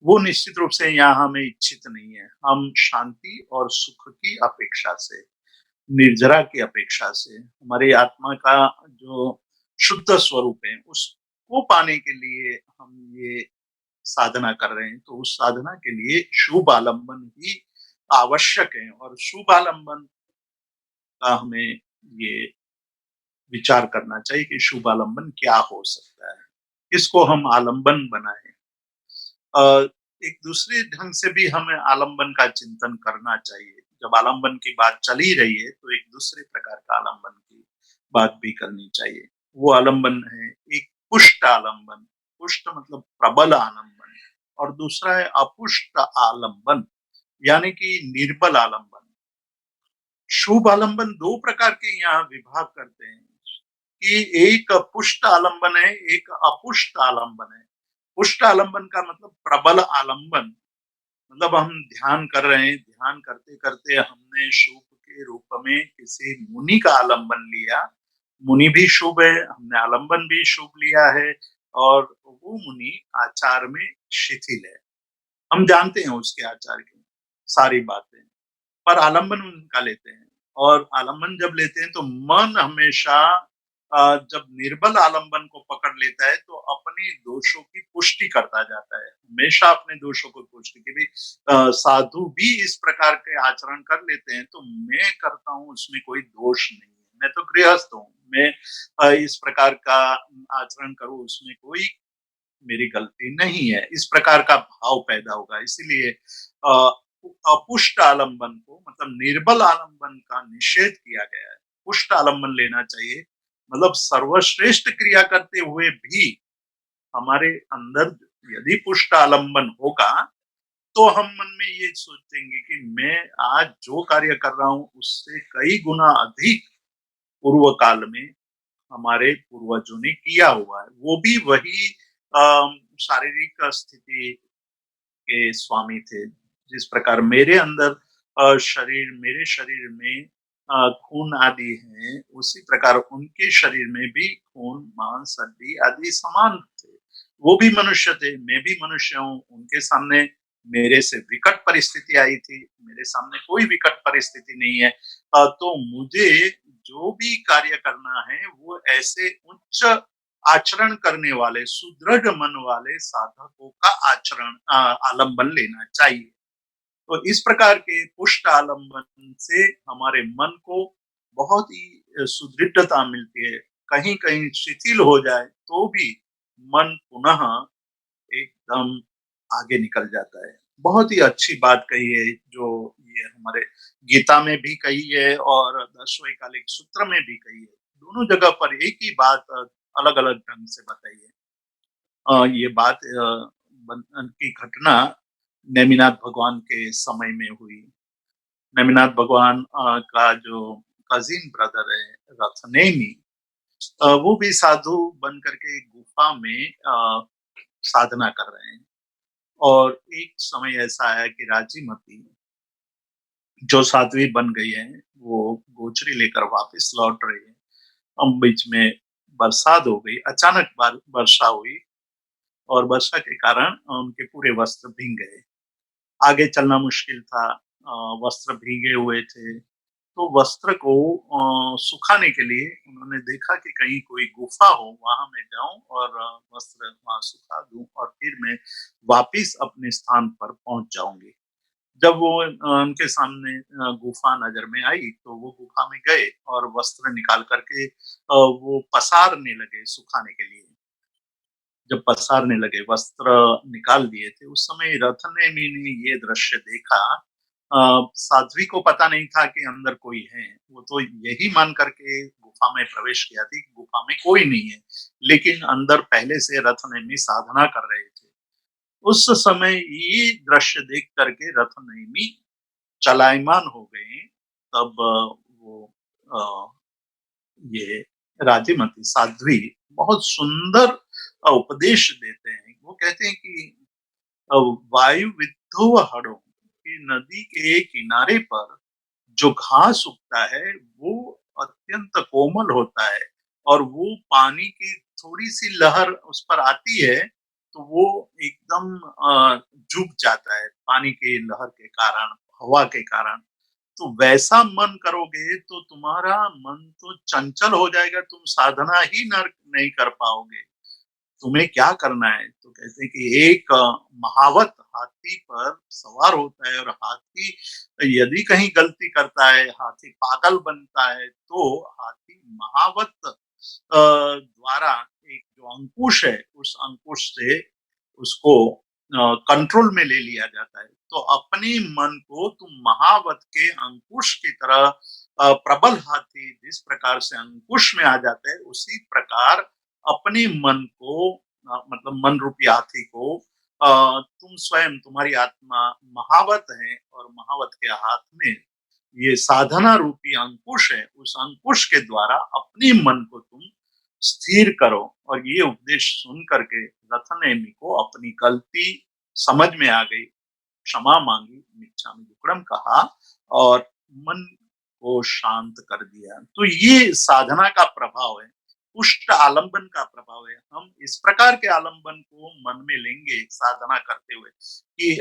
वो निश्चित रूप से यहाँ हमें इच्छित नहीं है। हम शांति और सुख की अपेक्षा से, निर्जरा की अपेक्षा से, हमारी आत्मा का जो शुद्ध स्वरूप है, उसको पाने के लिए हम ये साधना कर रहे हैं। तो उस साधना के लिए शुभ आलंबन ही आवश्यक है और शुभ आलंबन का हमें ये विचार करना चाहिए कि शुभ आलंबन क्या हो सकता है, इसको हम आलंबन बनाएं। एक दूसरे ढंग से भी हमें आलंबन का चिंतन करना चाहिए। जब आलंबन की बात चल ही रही है, तो एक दूसरे प्रकार का आलंबन की बात भी करनी चाहिए। वो आलंबन है एक पुष्ट आलंबन, पुष्ट मतलब प्रबल आलंबन, और दूसरा है अपुष्ट आलंबन, यानी कि निर्बल आलंबन। शुभ आलंबन 2 प्रकार के यहाँ विभाग करते हैं कि एक पुष्ट आलंबन है, एक अपुष्ट आलंबन है। पुष्ट आलंबन का मतलब प्रबल आलंबन, मतलब हम ध्यान कर रहे हैं, ध्यान करते-करते हमने शुभ के रूप में किसी मुनि का आलंबन लिया। मुनि भी शुभ है, हमने आलंबन भी शुभ लिया है और वो मुनि आचार में शिथिल है। हम जानते हैं उसके आचार की सारी बातें, पर आलंबन उनका लेते हैं और आलंबन जब लेते हैं तो मन हमेशा जब निर्बल आलंबन को पकड़ लेता है तो अपने दोषों की पुष्टि करता जाता है, हमेशा अपने दोषों को पुष्टि की भी। साधु भी इस प्रकार के आचरण कर लेते हैं तो मैं करता हूँ उसमें कोई दोष नहीं है, मैं तो गृहस्थ हूँ, मैं इस प्रकार का आचरण करूँ उसमें कोई मेरी गलती नहीं है, इस प्रकार का भाव पैदा होगा। इसीलिए अ, अपुष्ट आलंबन को मतलब निर्बल आलंबन का निषेध किया गया है। पुष्ट आलंबन लेना चाहिए, मतलब सर्वश्रेष्ठ क्रिया करते हुए भी हमारे अंदर यदि पुष्ट आलंबन होगा, तो हम मन में ये सोचेंगे कि मैं आज जो कार्य कर रहा हूँ उससे कई गुना अधिक पूर्व काल में हमारे पूर्वजों ने किया हुआ है। वो भी वही शारीरिक स्थिति के स्वामी थे। जिस प्रकार मेरे अंदर मेरे शरीर में खून आदि हैं, उसी प्रकार उनके शरीर में भी खून, मांस, हड्डी आदि समान थे। वो भी मनुष्य थे, मैं भी मनुष्य हूँ, उनके सामने मेरे से विकट परिस्थिति आई थी, मेरे सामने कोई विकट परिस्थिति नहीं है। तो मुझे जो भी कार्य करना है, वो ऐसे उच्च आचरण करने वाले, सुदृढ़ मन वाले साधकों का आलंबन लेना चाहिए। तो इस प्रकार के पुष्ट आलंबन से हमारे मन को बहुत ही सुदृढ़ता मिलती है। कहीं-कहीं शिथिल हो जाए तो भी मन पुनः एकदम आगे निकल जाता है। बहुत ही अच्छी बात कही है जो ये हमारे गीता में भी कही है और दशवैकालिक सूत्र में भी कही है। दोनों जगह पर एक ही बात अलग-अलग ढंग से बताई है। ये बात की घटना नेमिनाथ भगवान के समय में हुई। नेमिनाथ भगवान का जो कजिन ब्रदर है रथनेमी, वो भी साधु बन करके गुफा में साधना कर रहे हैं और एक समय ऐसा आया कि राजीमती जो साध्वी बन गई है, वो गोचरी लेकर वापस लौट रही है। हम बीच में बरसात हो गई, अचानक वर्षा हुई और वर्षा के कारण उनके पूरे वस्त्र भीग गए। आगे चलना मुश्किल था, वस्त्र भीगे हुए थे। तो वस्त्र को सुखाने के लिए उन्होंने देखा कि कहीं कोई गुफा हो, वहाँ मैं जाऊँ और वस्त्र वहाँ सुखा दूँ और फिर मैं वापिस अपने स्थान पर पहुँच जाऊँगी। जब वो उनके सामने गुफा नज़र में आई, तो वो गुफा में गए और वस्त्र निकाल कर के वो पसारने लगे सुखाने के लिए। जब पसारने लगे, वस्त्र निकाल दिए थे, उस समय रथनेमी ने ये दृश्य देखा। साध्वी को पता नहीं था कि अंदर कोई है। वो तो यही मान करके गुफा में प्रवेश किया थी, गुफा में कोई नहीं है। लेकिन अंदर पहले से रथनेमी साधना कर रहे थे। उस समय ये दृश्य देख करके रथनेमी चलायमान हो गए। तब वो अ, ये राजमती साध्वी बहुत सुंदर उपदेश देते हैं। वो कहते हैं कि अ, वायु विद्धो हड़ो कि नदी के किनारे पर जो घास उगता है वो अत्यंत कोमल होता है और वो पानी की थोड़ी-सी लहर उस पर आती है तो वो एकदम झुक जाता है पानी की लहर के कारण, हवा के कारण। तो वैसा मन करोगे तो तुम्हारा मन तो चंचल हो जाएगा, तुम साधना ही नहीं कर पाओगे। तुम्हें क्या करना है? तो कहते हैं कि एक महावत हाथी पर सवार होता है और हाथी यदि कहीं गलती करता है, हाथी पागल बनता है, तो हाथी महावत द्वारा एक जो अंकुश है, उस अंकुश से उसको कंट्रोल में ले लिया जाता है। तो अपने मन को तुम महावत के अंकुश की तरह प्रबल हाथी जिस प्रकार से अंकुश में आ जाता है, उसी प्रकार अपने मन को मतलब मन रूपी हाथी को तुम स्वयं तुम्हारी आत्मा महावत है और महावत के हाथ में ये साधना रूपी अंकुश है, उस अंकुश के द्वारा अपने मन को तुम स्थिर करो। और ये उपदेश सुन करके रथनेमी को अपनी गलती समझ में आ गई, क्षमा मांगी, मिच्छामि दुक्कडम कहा और मन को शांत कर दिया। तो ये साधना का प्रभाव है, पुष्ट आलंबन का प्रभाव है। हम इस प्रकार के आलंबन को मन में लेंगे साधना करते हुए कि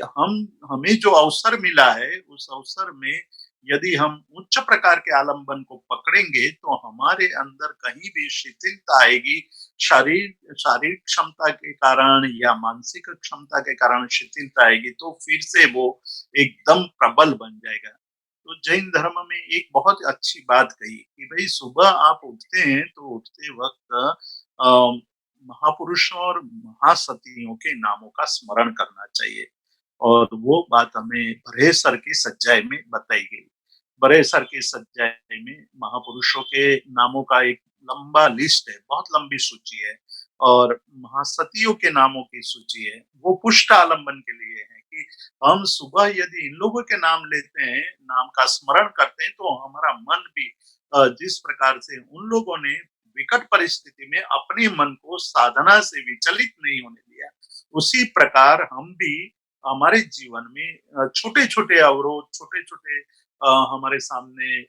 हमें जो अवसर मिला है, उस अवसर में यदि हम उच्च प्रकार के आलंबन को पकड़ेंगे तो हमारे अंदर कहीं भी शिथिलता आएगी, शारीरिक क्षमता के कारण या मानसिक क्षमता के कारण शिथिलता आएगी तो फिर से वो एकदम प्रबल बन जाएगा। तो जैन धर्म में एक बहुत अच्छी बात कही कि भाई सुबह आप उठते हैं तो उठते वक्त महापुरुषों और महासतियों के नामों का स्मरण करना चाहिए और वो बात हमें भरेसर की सच्चाई में बताई गई। बड़ेसर की सच्चाई में महापुरुषों के नामों का एक लंबा लिस्ट है, बहुत लंबी सूची है और महासतियों के नामों की सूची है। वो पुष्ट आलंबन के लिए है कि हम सुबह यदि इन लोगों के नाम लेते हैं, नाम का स्मरण करते हैं, तो हमारा मन भी जिस प्रकार से उन लोगों ने विकट परिस्थिति में अपने मन को साधना से विचलित नहीं होने दिया, उसी प्रकार हम भी हमारे जीवन में छोटे-छोटे अवरोध, छोटे-छोटे हमारे सामने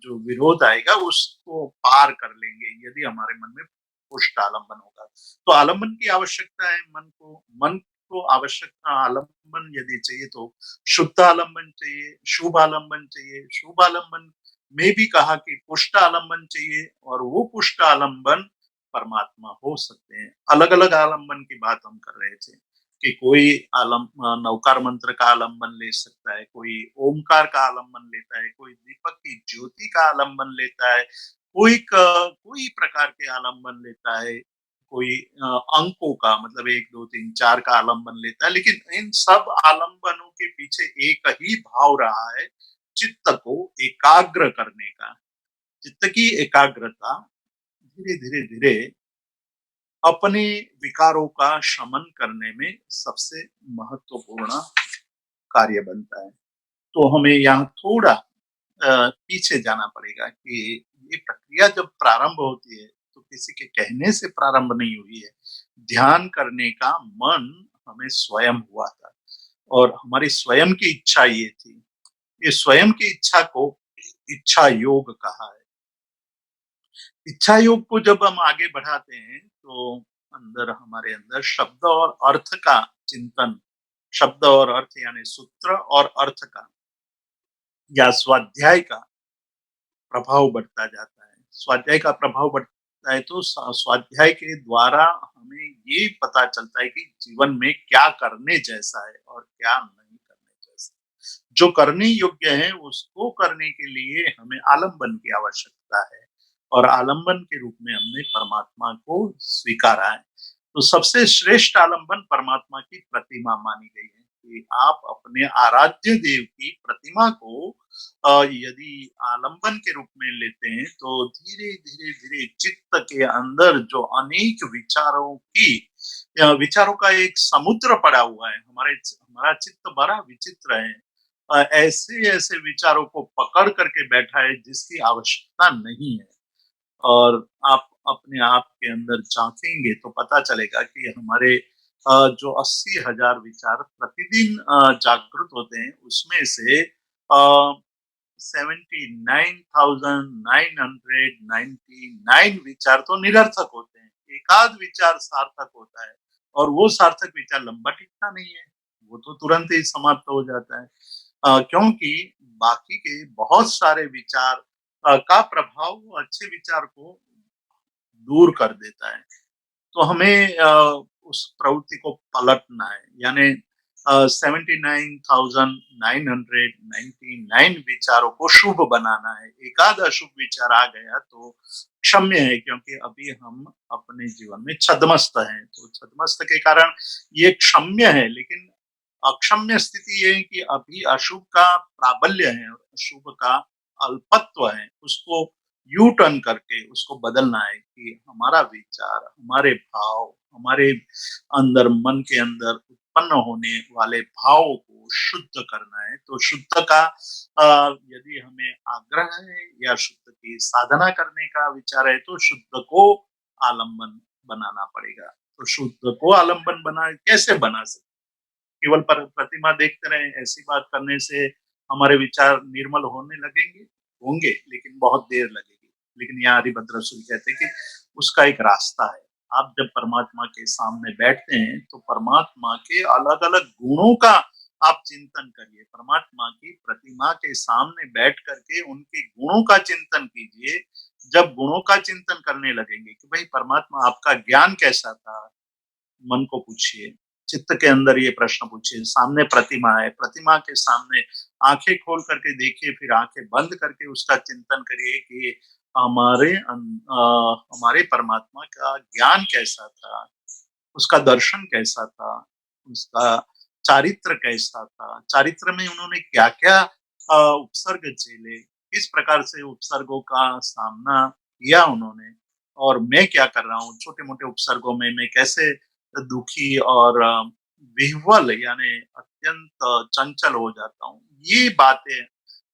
जो विरोध आएगा उसको पार कर लेंगे यदि हमारे मन में पुष्ट आलंबन होगा। तो आलंबन की आवश्यकता है मन को आवश्यकता आलंबन यदि चाहिए तो शुद्ध आलंबन चाहिए, शुभ आलंबन चाहिए। शुभ आलंबन में भी कहा कि पुष्ट आलंबन चाहिए और वो पुष्ट आलंबन परमात्मा हो सकते हैं। अलग-अलग आलंबन की बात हम कर रहे थे कि कोई नवकार मंत्र का आलंबन ले सकता है, कोई ओमकार का आलंबन लेता है, कोई दीपक की ज्योति का आलंबन लेता है, कोई प्रकार के आलंबन लेता है, कोई अंकों का मतलब 1, 2, 3, 4 का आलंबन लेता है। लेकिन इन सब आलंबनों के पीछे एक ही भाव रहा है, चित्त को एकाग्र करने का। चित्त की एकाग्रता धीरे-धीरे अपने विकारों का शमन करने में सबसे महत्वपूर्ण कार्य बनता है। तो हमें यहाँ थोड़ा पीछे जाना पड़ेगा कि ये प्रक्रिया जब प्रारंभ होती है, तो किसी के कहने से प्रारंभ नहीं हुई है। ध्यान करने का मन हमें स्वयं हुआ था और हमारी स्वयं की इच्छा ये थी। ये स्वयं की इच्छा को इच्छा योग कहा है। इच्छा योग को जब हम आगे बढ़ाते हैं तो हमारे अंदर शब्द और अर्थ का चिंतन, शब्द और अर्थ यानी सूत्र और अर्थ का या स्वाध्याय का प्रभाव बढ़ता जाता है। स्वाध्याय का प्रभाव बढ़ता है तो स्वाध्याय के द्वारा हमें ये पता चलता है कि जीवन में क्या करने जैसा है और क्या नहीं करने जैसा। जो करने योग्य है उसको करने के लिए हमें आलंबन की आवश्यकता है और आलंबन के रूप में हमने परमात्मा को स्वीकारा है। तो सबसे श्रेष्ठ आलंबन परमात्मा की प्रतिमा मानी गई है कि आप अपने आराध्य देव की प्रतिमा को यदि आलंबन के रूप में लेते हैं तो धीरे धीरे धीरे चित्त के अंदर जो अनेक विचारों का एक समुद्र पड़ा हुआ है। हमारा चित्त बड़ा विचित्र है। ऐसे ऐसे विचारों को पकड़ करके बैठा है जिसकी आवश्यकता नहीं है। और आप अपने आप के अंदर झांकेंगे तो पता चलेगा कि हमारे जो 80,000 विचार प्रतिदिन जागृत होते हैं उसमें से 79,999 विचार तो निरर्थक होते हैं। एकाध विचार सार्थक होता है और वो सार्थक विचार लंबा टिकता नहीं है, वो तो तुरंत ही समाप्त हो जाता है। क्योंकि बाकी के बहुत सारे विचार का प्रभाव अच्छे विचार को दूर कर देता है। तो हमें उस प्रवृत्ति को पलटना है यानी 79,999 विचारों को शुभ बनाना है। एकाध अशुभ विचार आ गया तो क्षम्य है क्योंकि अभी हम अपने जीवन में छद्मस्त हैं। तो छद्मस्त के कारण ये क्षम्य है लेकिन अक्षम्य स्थिति ये है कि अभी अशुभ का प्राबल्य है, अशुभ का अल्पत्व है। उसको यू टर्न करके उसको बदलना है कि हमारा विचार, हमारे भाव, हमारे अंदर मन के अंदर उत्पन्न होने वाले भाव को शुद्ध करना है। तो शुद्ध का यदि हमें आग्रह है या शुद्ध की साधना करने का विचार है तो शुद्ध को आलंबन बनाना पड़ेगा। तो शुद्ध को आलंबन कैसे बना सकते? केवल प्रतिमा देखते रहे ऐसी बात करने से हमारे विचार निर्मल होने लगेंगे? होंगे, लेकिन बहुत देर लगेगी। लेकिन यहाँ हरिभद्र सूरि कहते हैं कि उसका एक रास्ता है। आप जब परमात्मा के सामने बैठते हैं तो परमात्मा के अलग-अलग गुणों का आप चिंतन करिए। परमात्मा की प्रतिमा के सामने बैठ करके उनके गुणों का चिंतन कीजिए। जब गुणों का चिंतन करने लगेंगे कि भाई परमात्मा आपका ज्ञान कैसा था? मन को पूछिए, चित्त के अंदर ये प्रश्न पूछिए। सामने प्रतिमा है, प्रतिमा के सामने आंखें खोल करके देखिए, फिर आंखें बंद करके उसका चिंतन करिए कि हमारे परमात्मा का ज्ञान कैसा था, उसका दर्शन कैसा था, उसका चारित्र कैसा था, चारित्र में उन्होंने क्या-क्या उपसर्ग झेले, किस प्रकार से उपसर्गों का सामना किया उन्होंने और मैं क्या कर रहा हूँ, छोटे-मोटे उपसर्गों में मैं कैसे दुखी और विह्वल यानी अत्यंत चंचल हो जाता हूँ। ये बातें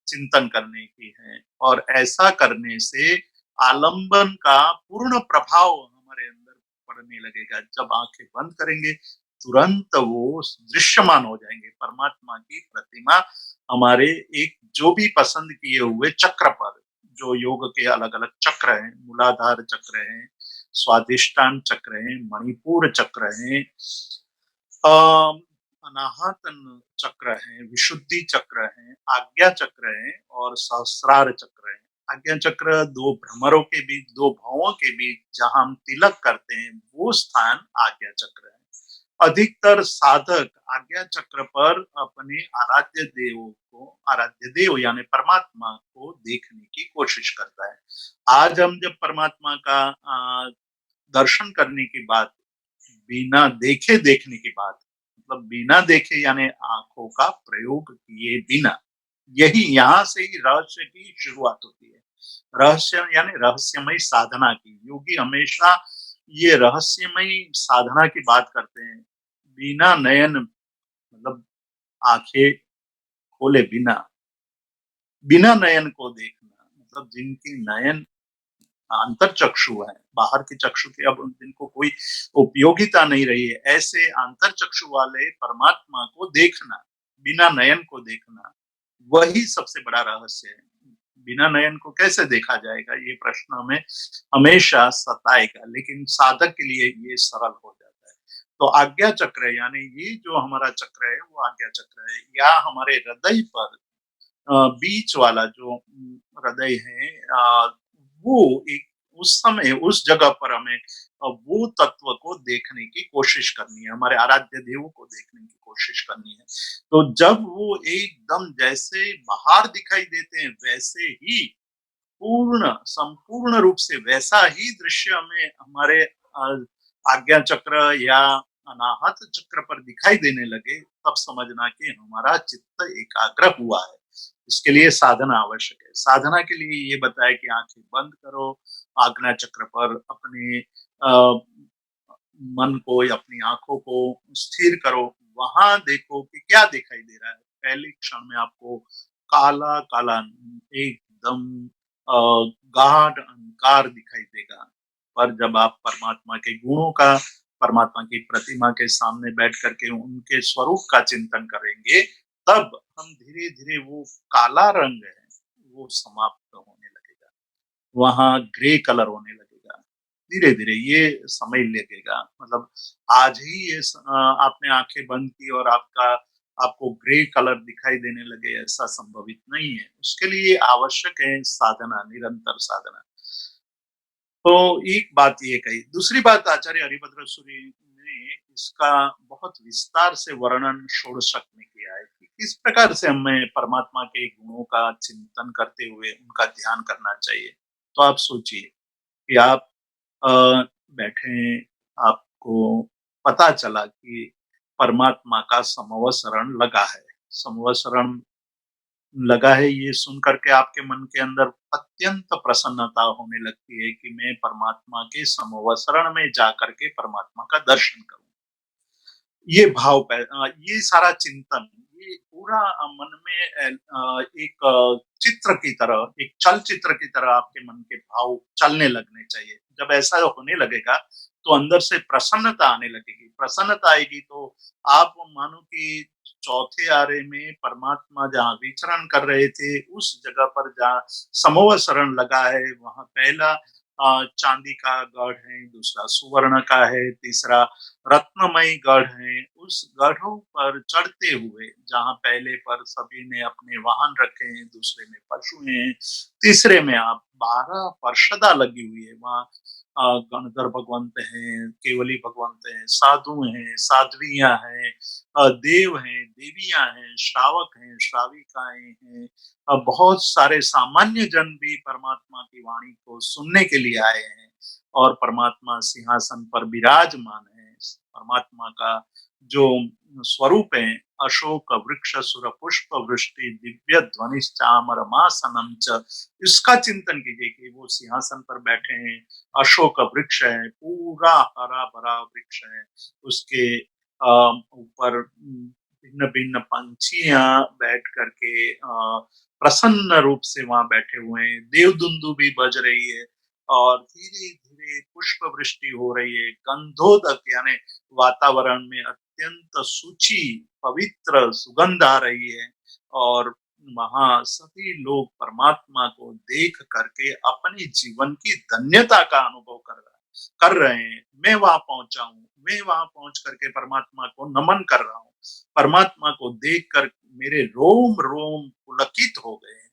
चिंतन करने की है और ऐसा करने से आलंबन का पूर्ण प्रभाव हमारे अंदर पड़ने लगेगा। जब आंखें बंद करेंगे तुरंत वो दृश्यमान हो जाएंगे। परमात्मा की प्रतिमा हमारे एक जो भी पसंद किए हुए चक्र पर, जो योग के अलग अलग चक्र हैं, मूलाधार चक्र है, स्वादिष्टान चक्र है, मणिपुर चक्र है, अनाहतन चक्र है, विशुद्धि चक्र है, आज्ञा चक्र है और सहस्रार चक्र है। आज्ञा चक्र दो भ्रमरों के बीच, दो भावों के बीच जहां हम तिलक करते हैं, वो स्थान आज्ञा चक्र है। अधिकतर साधक आज्ञा चक्र पर अपने आराध्य देव यानी परमात्मा को देखने की कोशिश करता है। आज हम जब परमात्मा का दर्शन करने की बात, बिना देखे देखने की बात, मतलब बिना देखे यानी आंखों का प्रयोग किए बिना, यही यहाँ से ही रहस्य की शुरुआत होती है। रहस्य यानी रहस्यमय साधना की। योगी हमेशा ये रहस्यमय साधना की बात करते हैं। बिना नयन मतलब आंखें खोले बिना, बिना नयन को देखना, मतलब जिनकी नयन अंतर चक्षु है, बाहर की चक्षु की अब जिनको कोई उपयोगिता नहीं रही है, ऐसे अंतर चक्षु वाले परमात्मा को देखना, बिना नयन को देखना, वही सबसे बड़ा रहस्य है। बिना नयन को कैसे देखा जाएगा, ये प्रश्न हमें हमेशा सताएगा, लेकिन साधक के लिए ये सरल हो जाता है। तो आज्ञा चक्र यानी ये जो हमारा चक्र है वो आज्ञा चक्र है, या हमारे हृदय पर बीच वाला जो हृदय है, वो एक उस समय उस जगह पर हमें वो तत्व को देखने की कोशिश करनी है, हमारे आराध्य देव को देखने की कोशिश करनी है। तो जब वो एकदम जैसे बाहर दिखाई देते हैं वैसे ही संपूर्ण रूप से वैसा ही दृश्य हमें हमारे आज्ञा चक्र या अनाहत चक्र पर दिखाई देने लगे, तब समझना कि हमारा चित्त एकाग्र हुआ है। इसके लिए साधना आवश्यक है। साधना के लिए ये बताया कि आंखें बंद करो, आज्ञा चक्र पर अपने मन को या अपनी आंखों को स्थिर करो, वहां देखो कि क्या दिखाई दे रहा है। पहले क्षण में आपको काला काला एकदम गाढ़ अंधकार दिखाई देगा, पर जब आप परमात्मा के गुणों का, परमात्मा की प्रतिमा के सामने बैठ करके उनके स्वरूप का चिंतन करेंगे, तब हम धीरे धीरे वो काला रंग है वो समाप्त होने लगेगा, वहां ग्रे कलर होने लगेगा। धीरे धीरे ये समय लगेगा, मतलब आज ही आपने आंखें बंद की और आपको ग्रे कलर दिखाई देने लगे, ऐसा संभवित नहीं है। उसके लिए आवश्यक है साधना, निरंतर साधना। तो एक बात ये कही। दूसरी बात आचार्य हरिभद्र सूरी ने इसका बहुत विस्तार से वर्णन षोडशक में किया है कि किस प्रकार से हमें परमात्मा के गुणों का चिंतन करते हुए उनका ध्यान करना चाहिए। तो आप सोचिए कि आप अ, बैठे हैं, आपको पता चला कि परमात्मा का समवसरण लगा है। समवसरण लगा है, ये सुन करके आपके मन के अंदर अत्यंत प्रसन्नता होने लगती है कि मैं परमात्मा के समवसरण में जाकर के परमात्मा का दर्शन करूं। ये ये सारा चिंतन, ये पूरा मन में एक चित्र की तरह, एक चलचित्र की तरह आपके मन के भाव चलने लगने चाहिए। जब ऐसा होने लगेगा तो अंदर से प्रसन्नता आने लगेगी। प्रसन्नता आएगी तो आप मानो कि चौथे आरे में परमात्मा जहाँ विचरण कर रहे थे, उस जगह पर जहाँ समोह शरण लगा है, वहां पहला चांदी का गढ़ है, दूसरा सुवर्ण का है, तीसरा रत्नमयी गढ़ है। उस गढ़ों पर चढ़ते हुए, जहाँ पहले पर सभी ने अपने वाहन रखे हैं, दूसरे में पशु हैं, तीसरे में आप 12 पार्षदा लगी हुई है, वहाँ गणधर भगवंत हैं, केवली भगवंत हैं, साधु हैं, साध्वियां हैं, देव हैं, देवियां हैं, श्रावक हैं, श्राविकाएं हैं, बहुत सारे सामान्य जन भी परमात्मा की वाणी को सुनने के लिए आए हैं, और परमात्मा सिंहासन पर विराजमान है। परमात्मा का जो स्वरूप है, अशोक वृक्ष सुर पुष्प वृष्टि दिव्य ध्वनि चामर मासनम च, इसका चिंतन कीजिए कि वो सिंहासन पर बैठे हैं, अशोक वृक्ष है, पूरा हरा भरा वृक्ष है, उसके ऊपर भिन्न भिन्न पंछियां बैठ करके प्रसन्न रूप से वहां बैठे हुए हैं, देवदुंदु भी बज रही है, और धीरे धीरे पुष्प वृष्टि हो रही है, गंधोदक यानी वातावरण में अत्यंत सूची पवित्र सुगंध आ रही है, और वहां सभी लोग परमात्मा को देख करके अपने जीवन की धन्यता का अनुभव कर रहे हैं। कर रहे हैं, मैं वहां पहुंचा हूँ, मैं वहां पहुंच करके परमात्मा को नमन कर रहा हूँ, परमात्मा को देखकर मेरे रोम रोम पुलकित हो गए हैं।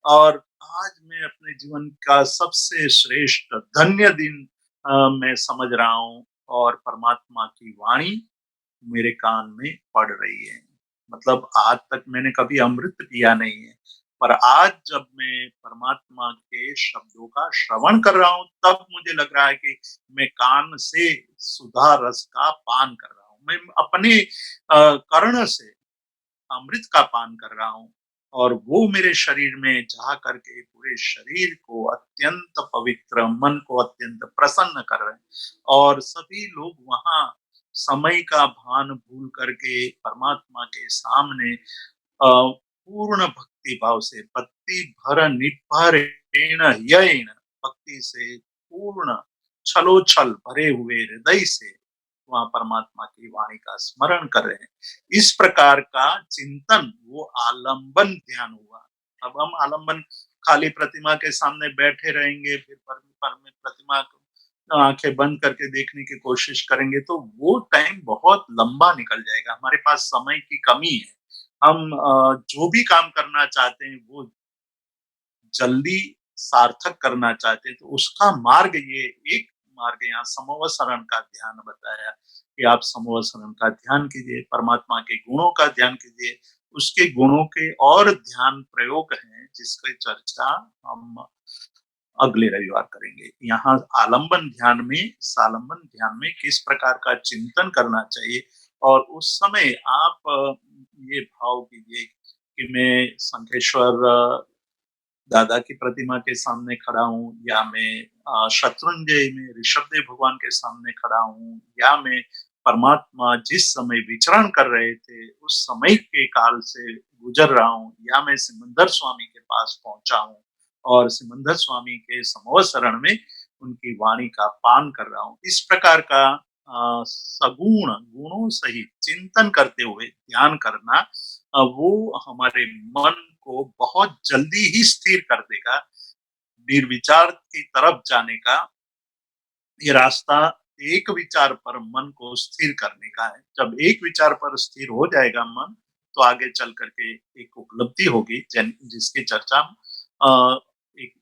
और आज मैं अपने जीवन का सबसे श्रेष्ठ धन्य दिन मैं समझ रहा हूँ, और परमात्मा की वाणी मेरे कान में पड़ रही है। मतलब आज तक मैंने कभी अमृत पिया नहीं है, पर आज जब मैं परमात्मा के शब्दों का श्रवण कर रहा हूँ, तब मुझे लग रहा है कि मैं कान से सुधा रस का पान कर रहा हूँ। मैं अपने कर्ण से अमृत का पान कर रहा हूँ, और वो मेरे शरीर में जा करके पूरे शरीर को अत्यंत पवित्र, मन को अत्यंत प्रसन्न कर रहे हैं। और सभी लोग वहां समय का भान भूल करके परमात्मा के सामने पूर्ण भक्ति भाव से, भक्ति भर निभरेण ययेन, भक्ति से पूर्ण छलोछल भरे हुए हृदय से वहां परमात्मा की वाणी का स्मरण कर रहे हैं। इस प्रकार का चिंतन, वो आलंबन ध्यान हुआ। अब हम आलंबन खाली प्रतिमा के सामने बैठे रहेंगे, फिर प्रतिमा को आंखें बंद करके देखने की कोशिश करेंगे, तो वो टाइम बहुत लंबा निकल जाएगा। हमारे पास समय की कमी है। हम जो भी काम करना चाहते हैं वो जल्दी सार्थक करना चाहते हैं, तो उसका मार्ग, ये एक मार्ग यहाँ समवसरण का ध्यान बताया कि आप समवसरण का ध्यान कीजिए, परमात्मा के गुणों का ध्यान कीजिए, उसके गुणों के और ध्यान प्रयोग हैं जिसकी चर्चा हम अगले रविवार करेंगे। यहाँ आलंबन ध्यान में, सालंबन ध्यान में किस प्रकार का चिंतन करना चाहिए, और उस समय आप ये भाव कीजिए कि मैं शंखेश्वर दादा की प्रतिमा के सामने खड़ा हूँ, या मैं शत्रुंजय में ऋषभदेव भगवान के सामने खड़ा हूँ, या मैं परमात्मा जिस समय विचरण कर रहे थे उस समय के काल से गुजर रहा हूँ, या मैं सिमंदर स्वामी के पास पहुंचा हूँ और सिमंदर स्वामी के समवसरण में उनकी वाणी का पान कर रहा हूँ। इस प्रकार का सगुण गुणों सहित चिंतन करते हुए ध्यान करना, वो हमारे मन को बहुत जल्दी ही स्थिर कर देगा। निर्विचार की तरफ जाने का ये रास्ता एक विचार पर मन को स्थिर करने का है। जब एक विचार पर स्थिर हो जाएगा मन, तो आगे चल करके एक उपलब्धि होगी जिसकी चर्चा हम एक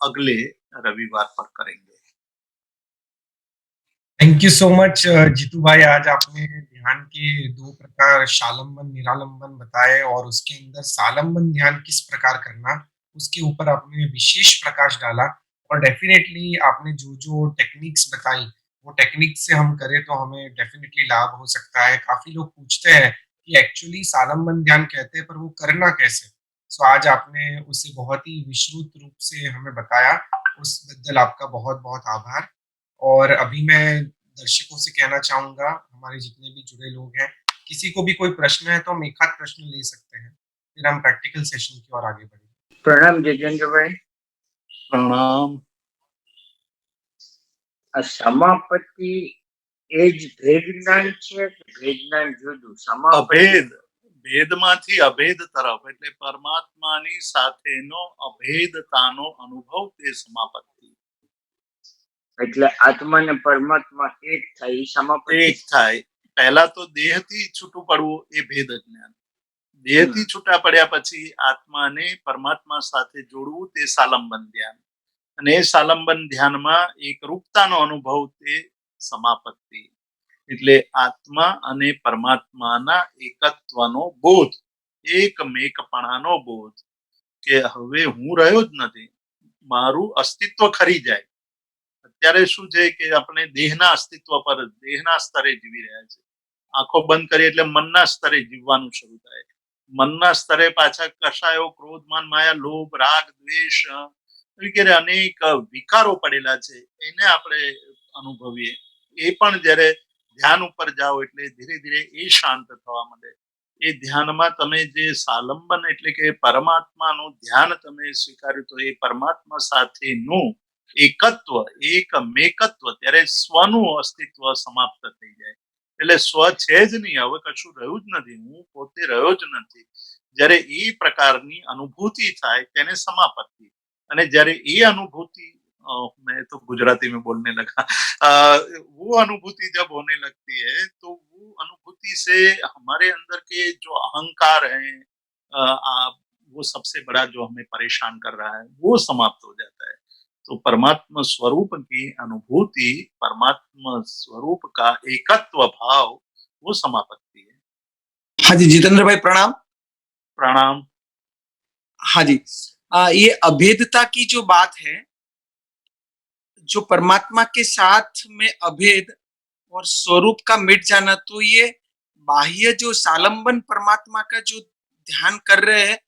अगले रविवार पर करेंगे। Thank you so much Jitu भाई। आज आपने ध्यान के दो प्रकार शालंबन निरालंबन बताए, और उसके अंदर सालंबन ध्यान किस प्रकार करना, उसके ऊपर आपने विशेष प्रकाश डाला। और डेफिनेटली आपने जो जो टेक्निक्स बताई, वो टेक्निक से हम करें तो हमें डेफिनेटली लाभ हो सकता है। काफी लोग पूछते हैं कि एक्चुअली सालंबन ध्यान कहते हैं, पर वो करना कैसे। सो आज आपने उसे बहुत ही विस्तृत रूप से हमें बताया, उस बदल आपका बहुत बहुत आभार। और अभी मैं दर्शकों से कहना चाहूंगा, हमारे जितने भी जुड़े लोग हैं, किसी को भी कोई प्रश्न है तो हम एक आध प्रश्न ले सकते हैं, फिर हम प्रैक्टिकल सेशन की ओर आगे बढ़ेंगे। प्रणाम जितेंद्र भाई। प्रणाम। समापत्ति એ જ ભેદ જ્ઞાન છે કે ભેદ જ્ઞાન જુદું? અભેદ, ભેદમાંથી અભેદ તરફ, એટલે પરમાત્માની સાથેનો અભેદતાનો અનુભવ તે સમાપત્તિ. એટલે આત્મા ને પરમાત્મા એક થાય એ સમાપત્તિ. એક થાય. પહેલા તો દેહથી છૂટું પડવું એ ભેદ જ્ઞાન. દેહથી છૂટા પડ્યા પછી આત્માને પરમાત્મા સાથે જોડવું તે સાલંબન ધ્યાન. અને એ સાલંબન ધ્યાનમાં એક રૂપતાનો અનુભવ તે સમાપત્તિ. એટલે આત્મા અને પરમાત્માના એકત્વનો બોધ, એકમેકપણાનો બોધ, કે હવે હું રહ્યો જ નથી, મારું અસ્તિત્વ ખરી જાય. અત્યારે શું છે કે આપણે દેહના અસ્તિત્વ પર, દેહના સ્તરે જીવી રહ્યા છે. આંખો બંધ કરી એટલે મનના સ્તરે જીવવાનું શરૂ થાય. મનના સ્તરે પાછા કશાયો, ક્રોધ, માન, માયા, લોભ, રાગ, દ્વેષ વગેરે અનેક વિકારો પડેલા છે, એને આપણે અનુભવીએ. એ પણ જ્યારે ધ્યાન ઉપર જાઓ એટલે ધીરે ધીરે એ શાંત થવા માંડે. એ ધ્યાનમાં તમે જે સાલંબન એટલે કે પરમાત્માનું ધ્યાન તમે સ્વીકાર્યું, તો એ પરમાત્મા સાથેનું એકત્વ, એક મેકત્વ, ત્યારે સ્વનું અસ્તિત્વ સમાપ્ત થઈ જાય. એટલે સ્વ છે જ નહીં, હવે કશું રહ્યું જ નથી, હું પોતે રહ્યો જ નથી. જ્યારે એ પ્રકારની અનુભૂતિ થાય તેને સમાપત્તિ. અને જ્યારે એ અનુભૂતિ मैं तो गुजराती में बोलने लगा। वो अनुभूति जब होने लगती है तो वो अनुभूति से हमारे अंदर के जो अहंकार है, वो सबसे बड़ा जो हमें परेशान कर रहा है वो समाप्त हो जाता है। तो परमात्मा स्वरूप की अनुभूति, परमात्मा स्वरूप का एकत्व भाव वो समापत्ति है। हाँ जी, जितेंद्र भाई प्रणाम। प्रणाम। हाँ जी, ये अभेदता की जो बात है, जो परमात्मा के साथ में अभेद और स्वरूप का मिट जाना, तो ये बाह्य जो सालंबन परमात्मा का जो ध्यान कर रहे हैं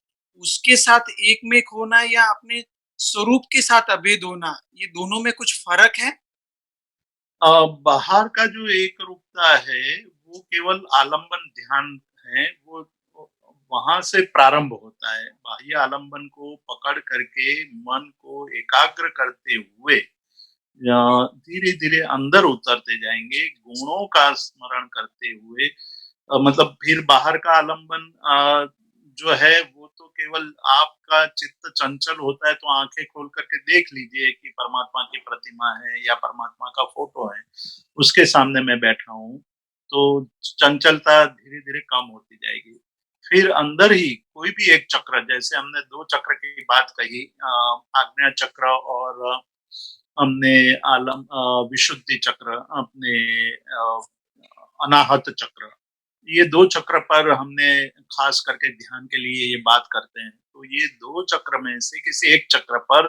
उसके साथ एक में एक होना या अपने स्वरूप के साथ अभेद होना, ये दोनों में कुछ फर्क है? बाहर का जो एक रूपता है वो केवल आलंबन ध्यान है, वो वहां से प्रारंभ होता है। बाह्य आलंबन को पकड़ करके मन को एकाग्र करते हुए धीरे धीरे अंदर उतरते जाएंगे, गुणों का स्मरण करते हुए। मतलब फिर बाहर का आलंबन जो है वो तो केवल आपका चित्त चंचल होता है, तो आंखें खोल करके देख लीजिए कि परमात्मा की प्रतिमा है या परमात्मा का फोटो है, उसके सामने मैं बैठा हूँ, तो चंचलता धीरे धीरे कम होती जाएगी। फिर अंदर ही कोई भी एक चक्र, जैसे हमने 2 चक्र की बात कही, आज्ञा चक्र और हमने विशुद्धि चक्र, अपने अनाहत चक्र, ये 2 चक्र पर हमने खास करके ध्यान के लिए ये बात करते हैं। तो ये 2 चक्र में से किसी एक चक्र पर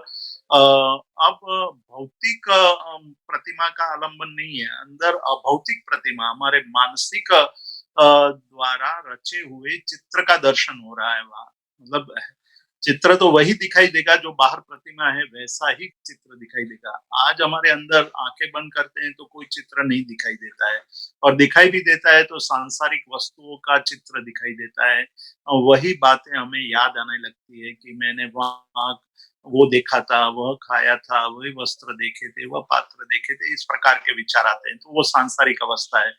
अब भौतिक प्रतिमा का आलंबन नहीं है, अंदर अभौतिक प्रतिमा, हमारे मानसिक द्वारा रचे हुए चित्र का दर्शन हो रहा है वहाँ। मतलब चित्र तो वही दिखाई देगा जो बाहर प्रतिमा है, वैसा ही चित्र दिखाई देगा। आज हमारे अंदर आंखें बंद करते हैं तो कोई चित्र नहीं दिखाई देता है, और दिखाई भी देता है तो सांसारिक वस्तुओं का चित्र दिखाई देता है। और वही बातें हमें याद आने लगती है कि मैंने वहाँ वो देखा था, वह खाया था, वही वस्त्र देखे थे, वह पात्र देखे थे, इस प्रकार के विचार आते हैं, तो वो सांसारिक अवस्था है।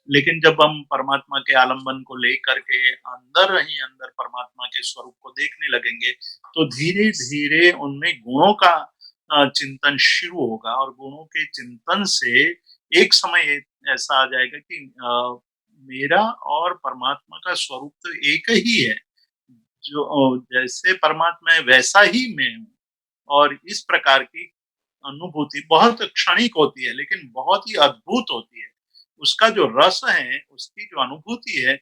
लेकिन जब हम परमात्मा के आलंबन को लेकर के अंदर ही अंदर परमात्मा के स्वरूप को देखने लगेंगे, तो धीरे धीरे उनमें गुणों का चिंतन शुरू होगा, और गुणों के चिंतन से एक समय ऐसा आ जाएगा कि मेरा और परमात्मा का स्वरूप तो एक ही है, जो जैसे परमात्मा है वैसा ही मैं हूँ। और इस प्रकार की अनुभूति बहुत क्षणिक होती है, लेकिन बहुत ही अद्भुत होती है। उसका जो रस है, उसकी जो अनुभूति है,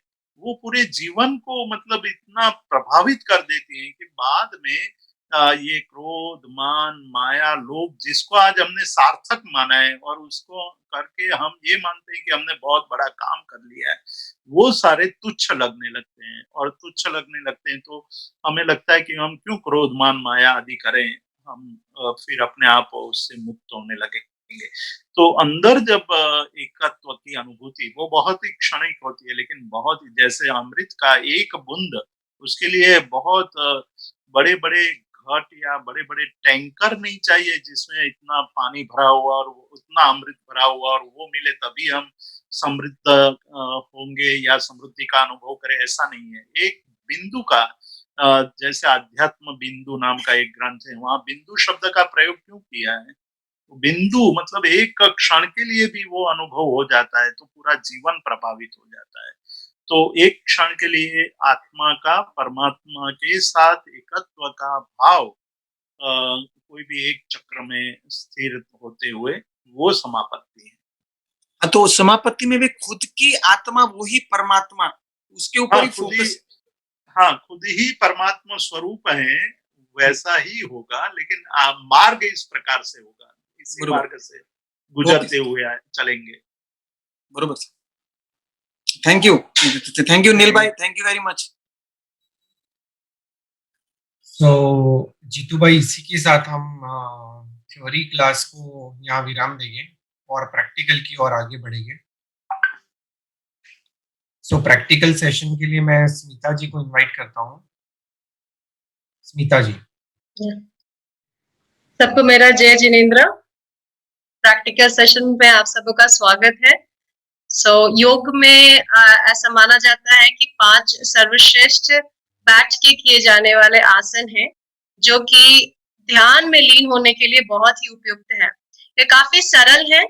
वो पूरे जीवन को मतलब इतना प्रभावित कर देती है कि बाद में ये क्रोध, मान, माया, लोभ, जिसको आज हमने सार्थक माना है और उसको करके हम ये मानते हैं कि हमने बहुत बड़ा काम कर लिया है, वो सारे तुच्छ लगने लगते हैं। और तुच्छ लगने लगते हैं तो हमें लगता है कि हम क्यों क्रोध, मान, माया आदि करें, हम फिर अपने आप उससे मुक्त होने लगेंगे। तो अंदर जब एकत्व की अनुभूति वो बहुत ही क्षणिक होती है, लेकिन बहुत ही जैसे अमृत का एक बूंद, उसके लिए बहुत बड़े-बड़े घट या बड़े-बड़े टैंकर नहीं चाहिए जिसमें इतना पानी भरा हुआ और उतना अमृत भरा हुआ और वो मिले तभी हम समृद्ध होंगे या समृद्धि का अनुभव करें, ऐसा नहीं है। एक बिंदु का जैसे अध्यात्म बिंदु नाम का एक ग्रंथ है, वहाँ बिंदु शब्द का प्रयोग क्यों किया है? बिंदु मतलब एक क्षण के लिए भी वो अनुभव हो जाता है तो पूरा जीवन प्रभावित हो जाता है। तो एक क्षण के लिए आत्मा का परमात्मा के साथ एकत्व का भाव कोई भी एक चक्र में स्थिर होते हुए वो समापत्ति है। तो समापत्ति में भी खुद की आत्मा वही परमात्मा, उसके ऊपर ही फोकस। हाँ, खुद ही परमात्मा स्वरूप है, वैसा ही होगा, लेकिन मार्ग इस प्रकार से होगा, इसी मार्ग से गुजरते हुए चलेंगे। बरोबर। थैंक यू नील भाई, थैंक यू वेरी मच। तो जीतू भाई, इसी के साथ हम थ्योरी क्लास को यहाँ विराम देंगे और प्रैक्टिकल की ओर आगे बढ़ेंगे। सो प्रैक्टिकल सेशन के लिए मैं स्मिता जी को इनवाइट करता हूँ। स्मिता जी। सबको मेरा जय जिनेंद्र। प्रैक्टिकल सेशन पे आप सबका स्वागत है। योग में ऐसा माना जाता है कि 5 सर्वश्रेष्ठ बैठ के किए जाने वाले आसन हैं, जो कि ध्यान में लीन होने के लिए बहुत ही उपयुक्त है। ये काफी सरल है,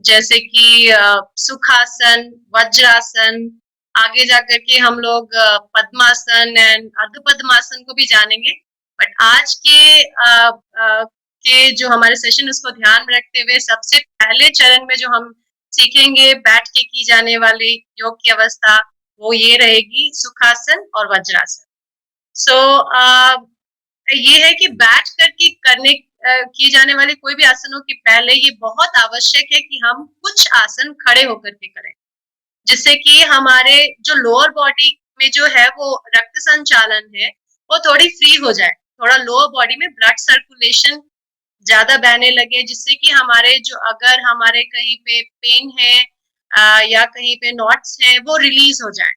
जैसे कि सुखासन, वज्रासन, आगे जाकर के हम लोग पद्मासन एंड अर्ध पद्मासन को भी जानेंगे। बट आज के जो हमारे सेशन उसको ध्यान में रखते हुए सबसे पहले चरण में जो हम सीखेंगे बैठ के की जाने वाली योग की अवस्था, वो ये रहेगी सुखासन और वज्रासन। सो ये है कि बैठ करके की जाने वाली कोई भी आसनों के पहले ये बहुत आवश्यक है कि हम कुछ आसन खड़े होकर के करें, जिससे कि हमारे जो लोअर बॉडी में जो है वो रक्त संचालन है वो थोड़ी फ्री हो जाए, थोड़ा लोअर बॉडी में ब्लड सर्कुलेशन ज्यादा बहने लगे, जिससे कि हमारे जो अगर हमारे कहीं पे पेन है या कहीं पे नॉट्स हैं वो रिलीज हो जाए।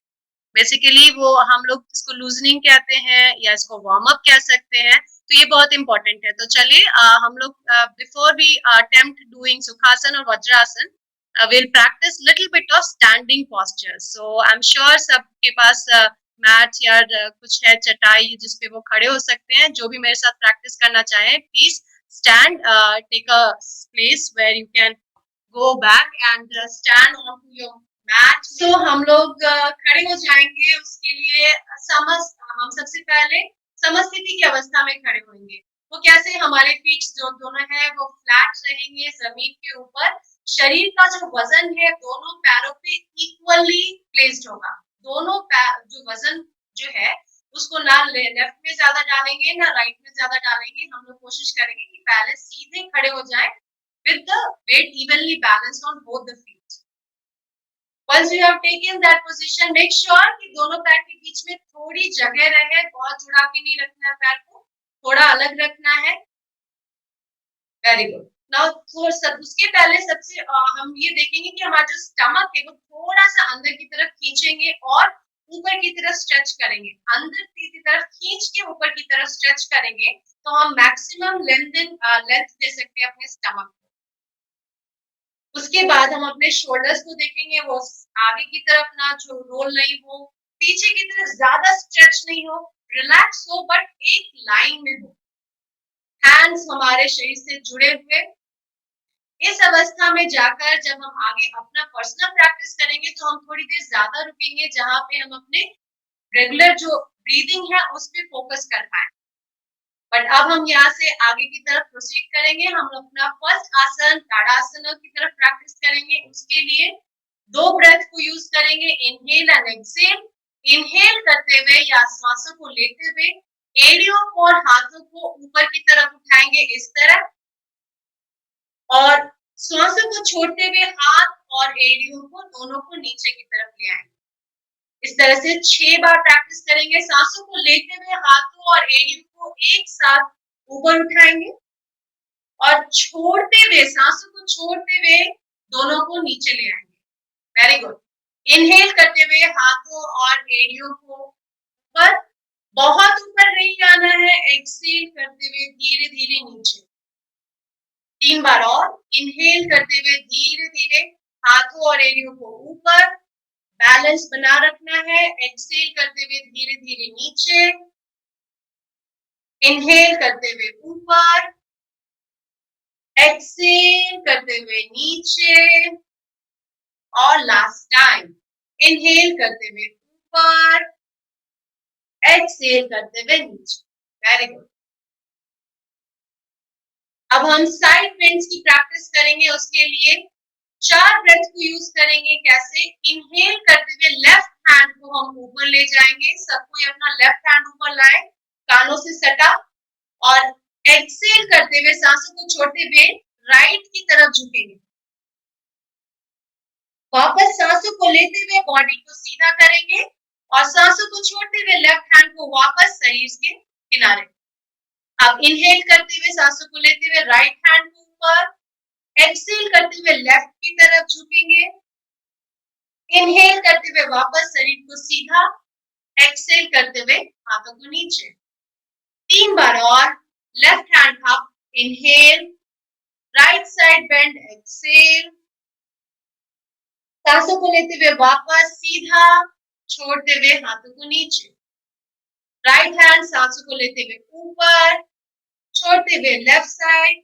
बेसिकली वो हम लोग इसको लूजनिंग कहते हैं या इसको वार्म अप कह सकते हैं, तो ये बहुत इंपॉर्टेंट है। तो चलिए हम लोग बिफोर वी अटेम्प्ट डूइंग सुखासन और vajrasana will practice little bit of standing posture. So I am sure सबके पास मैट या कुछ है चटाई जिसपे वो खड़े हो सकते हैं। जो भी मेरे साथ प्रैक्टिस करना चाहें please stand, take a place where you can go back and stand onto your mat. So हम लोग खड़े हो जाएंगे, उसके लिए हम सबसे पहले समस्थिति की अवस्था में खड़े होंगे। वो कैसे, हमारे फीट जो दोनों है वो फ्लैट रहेंगे जमीन के ऊपर, शरीर का जो वजन है दोनों पैरों पे इक्वली प्लेस्ड होगा। दोनों जो वजन जो है उसको ना लेफ्ट में ज्यादा डालेंगे ना राइट में ज्यादा डालेंगे। हम लोग कोशिश करेंगे कि पहले सीधे खड़े हो जाएं with the weight evenly balanced on both the feet. Once you have taken that position, make sure कि दोनों पैर के बीच में थोड़ी जगह रहे, बहुत जुड़ा के नहीं रखना है, पैर को थोड़ा अलग रखना है। Very good. नाउ उसके पहले सबसे हम ये देखेंगे कि हमारा जो स्टमक है वो थोड़ा सा अंदर की तरफ खींचेंगे और ऊपर की तरफ स्ट्रेच करेंगे। अंदर की तरफ खींच के ऊपर की तरफ स्ट्रेच करेंगे तो हम मैक्सिमम लेंथ दे सकते हैं अपने स्टमक को। उसके बाद हम अपने शोल्डर्स को देखेंगे, वो आगे की तरफ ना जो रोल नहीं हो, पीछे की तरफ ज्यादा स्ट्रेच नहीं हो, रिलैक्स हो बट एक लाइन में हो। हैंड्स हमारे शरीर से जुड़े हुए। इस अवस्था में जाकर जब हम आगे अपना पर्सनल प्रैक्टिस करेंगे तो हम थोड़ी देर ज्यादा रुकेंगे, जहां पे हम अपने रेगुलर जो ब्रीदिंग है उस पे फोकस कर पाए। बट अब हम यहाँ से आगे की तरफ प्रोसीड करेंगे। हम अपना फर्स्ट आसन ताड़ासन की तरफ प्रैक्टिस करेंगे। उसके लिए 2 ब्रेथ को यूज करेंगे, इनहेल एंड एक्सहेल। इनहेल करते हुए या सांसों को लेते हुए एड़ियों और हाथों को ऊपर की तरफ उठाएंगे इस तरह, और सांसों को छोड़ते हुए हाथ और एड़ियों को दोनों को नीचे की तरफ ले आएंगे। इस तरह से 6 बार प्रैक्टिस करेंगे। सांसों को लेते हुए हाथों और एड़ियों को एक साथ ऊपर उठाएंगे और छोड़ते हुए सांसों को छोड़ते हुए दोनों को नीचे ले आएंगे। Very good. इनहेल करते हुए हाथों और एड़ियों को ऊपर, बहुत ऊपर नहीं जाना है। एक्सहेल करते हुए धीरे धीरे नीचे। 3 बार और। इनहेल करते हुए धीरे धीरे हाथों और एड़ियों को ऊपर, बैलेंस बना रखना है। एक्सहेल करते हुए धीरे धीरे नीचे। इनहेल करते हुए ऊपर, एक्सहेल करते हुए नीचे, और लास्ट टाइम इनहेल करते हुए ऊपर, एक्सहेल करते हुए नीचे। Very good. अब हम साइड बेंड्स की प्रैक्टिस करेंगे। उसके लिए 4 ब्रेथ को यूज करेंगे। कैसे? इनहेल करते हुए लेफ्ट हैंड को हम ऊपर ले जाएंगे। सब कोई अपना लेफ्ट हैंड ऊपर लाए, कानों से सटा, और एक्सहेल करते हुए सांसों को छोड़ते हुए राइट की तरफ झुकेंगे। वापस सांसों को लेते हुए बॉडी को सीधा करेंगे और सांसों को छोड़ते हुए लेफ्ट हैंड को वापस शरीर के किनारे। अब इनहेल करते हुए सांसों को लेते हुए राइट हैंड को ऊपर, एक्सहेल करते हुए लेफ्ट की तरफ झुकेंगे। इनहेल करते हुए वापस शरीर को सीधा, एक्सहेल करते हुए हाथों को नीचे। 3 बार और। Left hand up, inhale, right side bend, exhale, सांसों को लेते हुए वापस सीधा, छोड़ते हुए हाथों को नीचे। राइट हैंड सांसों को लेते हुए ऊपर, छोड़ते हुए लेफ्ट साइड,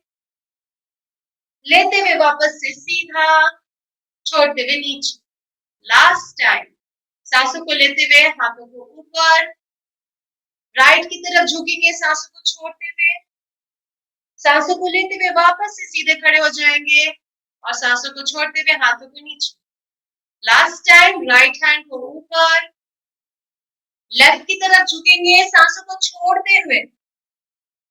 लेते हुए वापस से सीधा, छोड़ते हुए नीचे। लास्ट टाइम, सांसों को लेते हुए हाथों को ऊपर, राइट की तरफ झुकेंगे सांसों को छोड़ते हुए, सांसों को लेते हुए वापस से सीधे खड़े हो जाएंगे और सांसों को छोड़ते हुए हाथों को नीचे। लास्ट टाइम, राइट हैंड को ऊपर, लेफ्ट की तरफ झुकेंगे सांसों को छोड़ते हुए,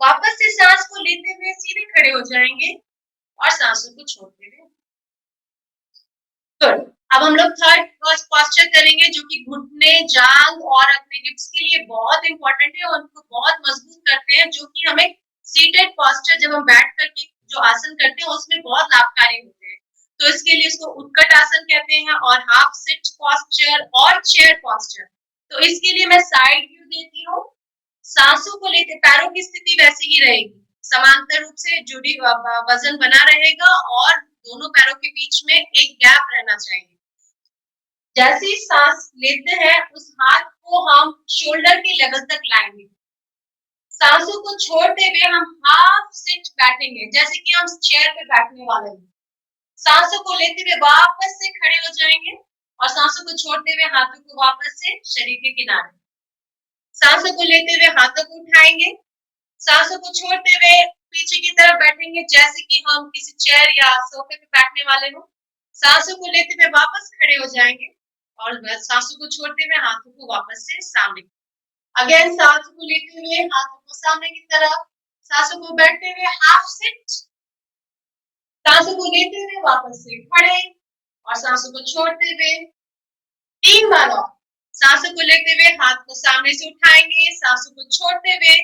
वापस से सांस को लेते हुए सीधे खड़े हो जाएंगे और सांसों को छोड़ते हुए। गुड। अब हम लोग थर्ड पोस्चर करेंगे जो कि घुटने, जांग और अपने हिप्स के लिए बहुत इंपॉर्टेंट है और उनको बहुत मजबूत करते हैं, जो कि हमें सीटेड पोस्चर जब हम बैठ करके जो आसन करते हैं उसमें बहुत लाभकारी होते हैं। तो इसके लिए इसको उत्कट आसन कहते हैं और हाफ सिट पोस्चर और चेयर पोस्चर। तो इसके लिए मैं साइड व्यू देती हूँ। सांसों को लेते पैरों की स्थिति वैसे ही रहेगी, समांतर रूप से जुड़ी, वजन बना रहेगा और दोनों पैरों के बीच में एक गैप रहना चाहिए। जैसे ही सांस लेते हैं उस हाथ को हम शोल्डर के लेवल तक लाएंगे। सांसों को छोड़ते हुए हम हाफ सिट बैठेंगे, जैसे कि हम चेयर पे बैठने वाले हैं। सांसों को लेते हुए वापस से खड़े हो जाएंगे और सांसों को छोड़ते हुए हाथों को वापस से शरीर के किनारे। सांसों को लेते हुए हाथों को उठाएंगे, सांसों को छोड़ते हुए पीछे की तरफ बैठेंगे, जैसे कि हम किसी चेयर या सोफे पे बैठने वाले हो। सांसों को लेते हुए वापस खड़े हो जाएंगे और सांसों को छोड़ते हुए हाथों को वापस से सामने। अगेन सांसों को लेते हुए हाथों को सामने की तरफ, सांसों को बैठते हुए हाफ सिट, सांसों को लेते हुए वापस से खड़े और सांसों को छोड़ते हुए 3 बार और। सांसों को लेते हुए हाथ को सामने से उठाएंगे, सांसों को छोड़ते हुए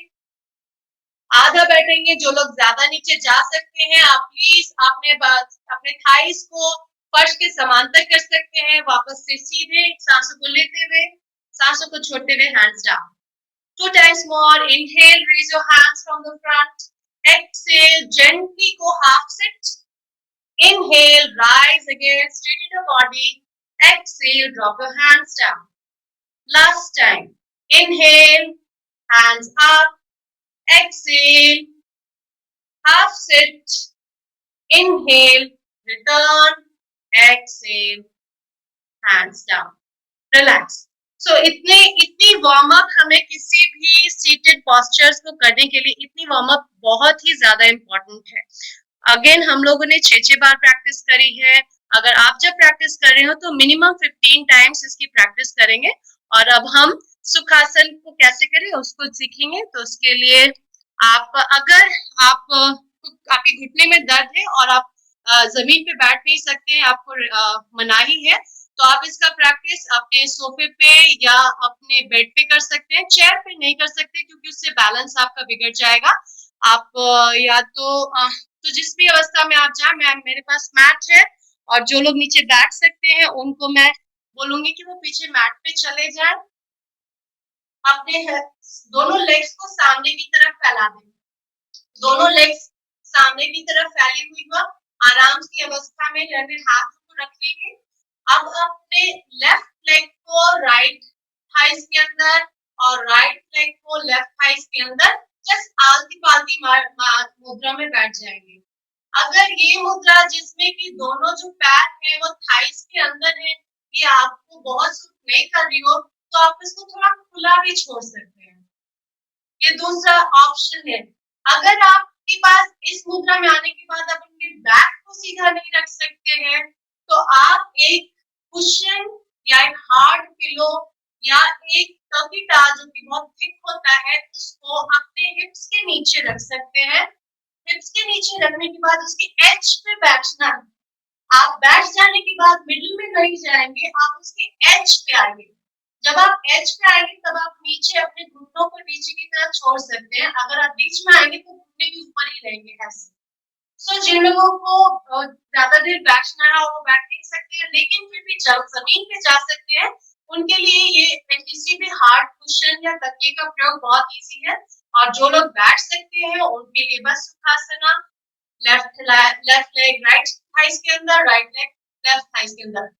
आधा बैठेंगे। जो लोग ज्यादा नीचे जा सकते हैं आप प्लीज अपने थाइस को फर्श के समांतर कर सकते हैं। वापस से सीधे सांसों को लेते हुए, सांसों को छोड़ते हुए hands down. 2 times more. Inhale, raise your hands from the front. Exhale, gently go half sit. Inhale, rise again, straighten your body. Exhale, drop your hands down. Last time. Inhale, hands up. Exhale, half sit. Inhale, return. Exhale, hands down. Relax. So इतनी warm up हमें किसी भी seated postures को करने के लिए इतनी warm up बहुत ही ज्यादा इम्पोर्टेंट है। अगेन हम लोगों ने 6 बार प्रैक्टिस करी है। अगर आप जब प्रैक्टिस कर रहे हो तो मिनिमम 15 टाइम्स इसकी प्रैक्टिस करेंगे। और अब हम सुखासन को कैसे करें उसको सीखेंगे। तो उसके लिए अगर आपके घुटने में दर्द है और आप जमीन पे बैठ नहीं सकते हैं, आपको मनाही है, तो आप इसका प्रैक्टिस आपके सोफे पे या अपने बेड पे कर सकते हैं। चेयर पे नहीं कर सकते क्योंकि उससे बैलेंस आपका बिगड़ जाएगा। आप या तो जिस भी अवस्था में आप जाए, मेरे पास मैट है और जो लोग नीचे बैठ सकते हैं उनको मैं बोलूंगी कि वो पीछे मैट पे चले जाएं। अपने दोनों लेग्स को सामने की तरफ फैला दें। दोनों लेग्स सामने की तरफ फैली हुई हो, आराम की अवस्था में रहने हाथ को रख लेंगे। अब अपने लेफ्ट लेग को राइट थाइस के अंदर और राइट लेग को लेफ्ट थाइस के अंदर जस्ट आलती पालती मुद्रा में बैठ जाएंगे। अगर ये मुद्रा जिसमें कि दोनों जो पैर हैं वो थाइस के अंदर है, ये आपको बहुत सूट नहीं कर रही हो, तो आप इसको थोड़ा खुला भी छोड़ सकते हैं। ये दूसरा ऑप्शन है। अगर आपके पास इस मुद्रा में आने के बाद आप अपने बैक को सीधा नहीं रख सकते हैं, तो आप एक कुशन या एक हार्ड पिलो या एक तकिया जो कि बहुत थिक होता है उसको अपने हिप्स के नीचे रख सकते हैं। हिप्स के नीचे रखने के बाद उसके एज पे बैठना है। आप बैठ जाने के बाद मिडिल में नहीं जाएंगे, आप उसके एज पे आएंगे। जब आप एज पे आएंगे तब आप नीचे अपने घुटनों को नीचे की तरफ छोड़ सकते हैं। अगर आप बीच में आएंगे तो घुटने के ऊपर ही रहेंगे ऐसे। सो जिन लोगों को ज्यादा देर बैठना है वो बैठ नहीं सकते हैं, लेकिन फिर भी जमीन पे जा सकते हैं, उनके लिए ये किसी भी हार्ड कुशन या तकिए का प्रयोग बहुत इजी है। और जो लोग बैठ सकते हैं उनके लिए बस Sukhasana, left leg right thighs के अंदर, राइट लेग लेफ्ट थाइस के अंदर।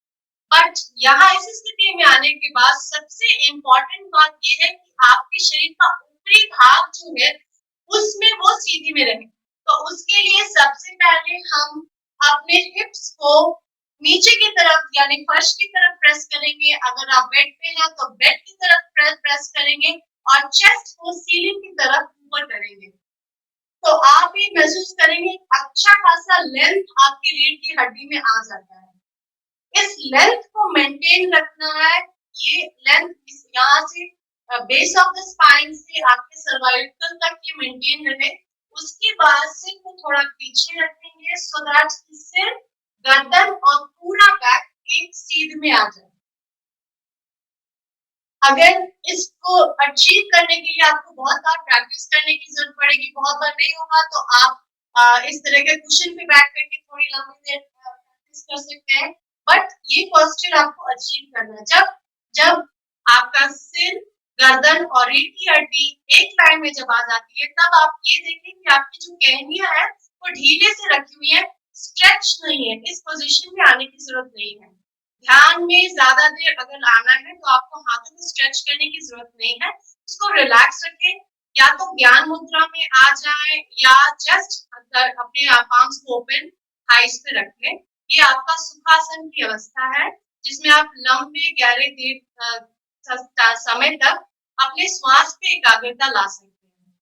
बट यहाँ इस स्थिति में आने के बाद सबसे इम्पोर्टेंट बात यह है कि आपके शरीर का ऊपरी भाग जो है उसमें वो सीधी में रहे। तो उसके लिए सबसे पहले हम अपने हिप्स को नीचे की तरफ यानी फर्श की तरफ प्रेस करेंगे। अगर आप बेड पे हैं तो बेड की तरफ प्रेस करेंगे और चेस्ट को सीलिंग की तरफ ऊपर करेंगे। तो आप ये महसूस करेंगे अच्छा खासा लेंथ आपकी रीढ़ की हड्डी में आ जाता है। इस लेंथ को मेंटेन रखना है। ये लेंथ यहाँ से बेस ऑफ द स्पाइन से आपके सर्वाइकल तक ये मेंटेन रहे। उसके बाद सिर को थोड़ा पीछे रखेंगे सो दैट सिर, गर्दन और पूरा बैक एक सीध में आ जाए। अगर इसको अचीव करने के लिए आपको बहुत बार प्रैक्टिस करने की जरूरत पड़ेगी, बहुत बार नहीं होगा तो आप इस तरह के कुशन पे बैठ करके थोड़ी लंबी देर प्रैक्टिस कर सकते हैं। बट ये पोस्चर आपको अचीव करना है। जब आपका सिर, गर्दन और रीढ़ की हड्डी एक लाइन में जब आ जाती है, तब आप ये देखें कि आपकी जो कहनियां है वो ढीले से रखी हुई है, स्ट्रेच नहीं है। इस पोजीशन में आने की जरूरत नहीं है। ध्यान में ज्यादा देर अगर आना है तो आपको हाथों को स्ट्रेच करने की जरूरत नहीं है। इसको रिलैक्स रखें, या तो ज्ञान मुद्रा में आ जाए या जस्ट अपने पाम्स को ओपन थाइस पे रख लें। ये आपका सुखासन की अवस्था है जिसमें आप लंबे गहरे देर समय तक अपने श्वास पे एकाग्रता ला सकते हैं।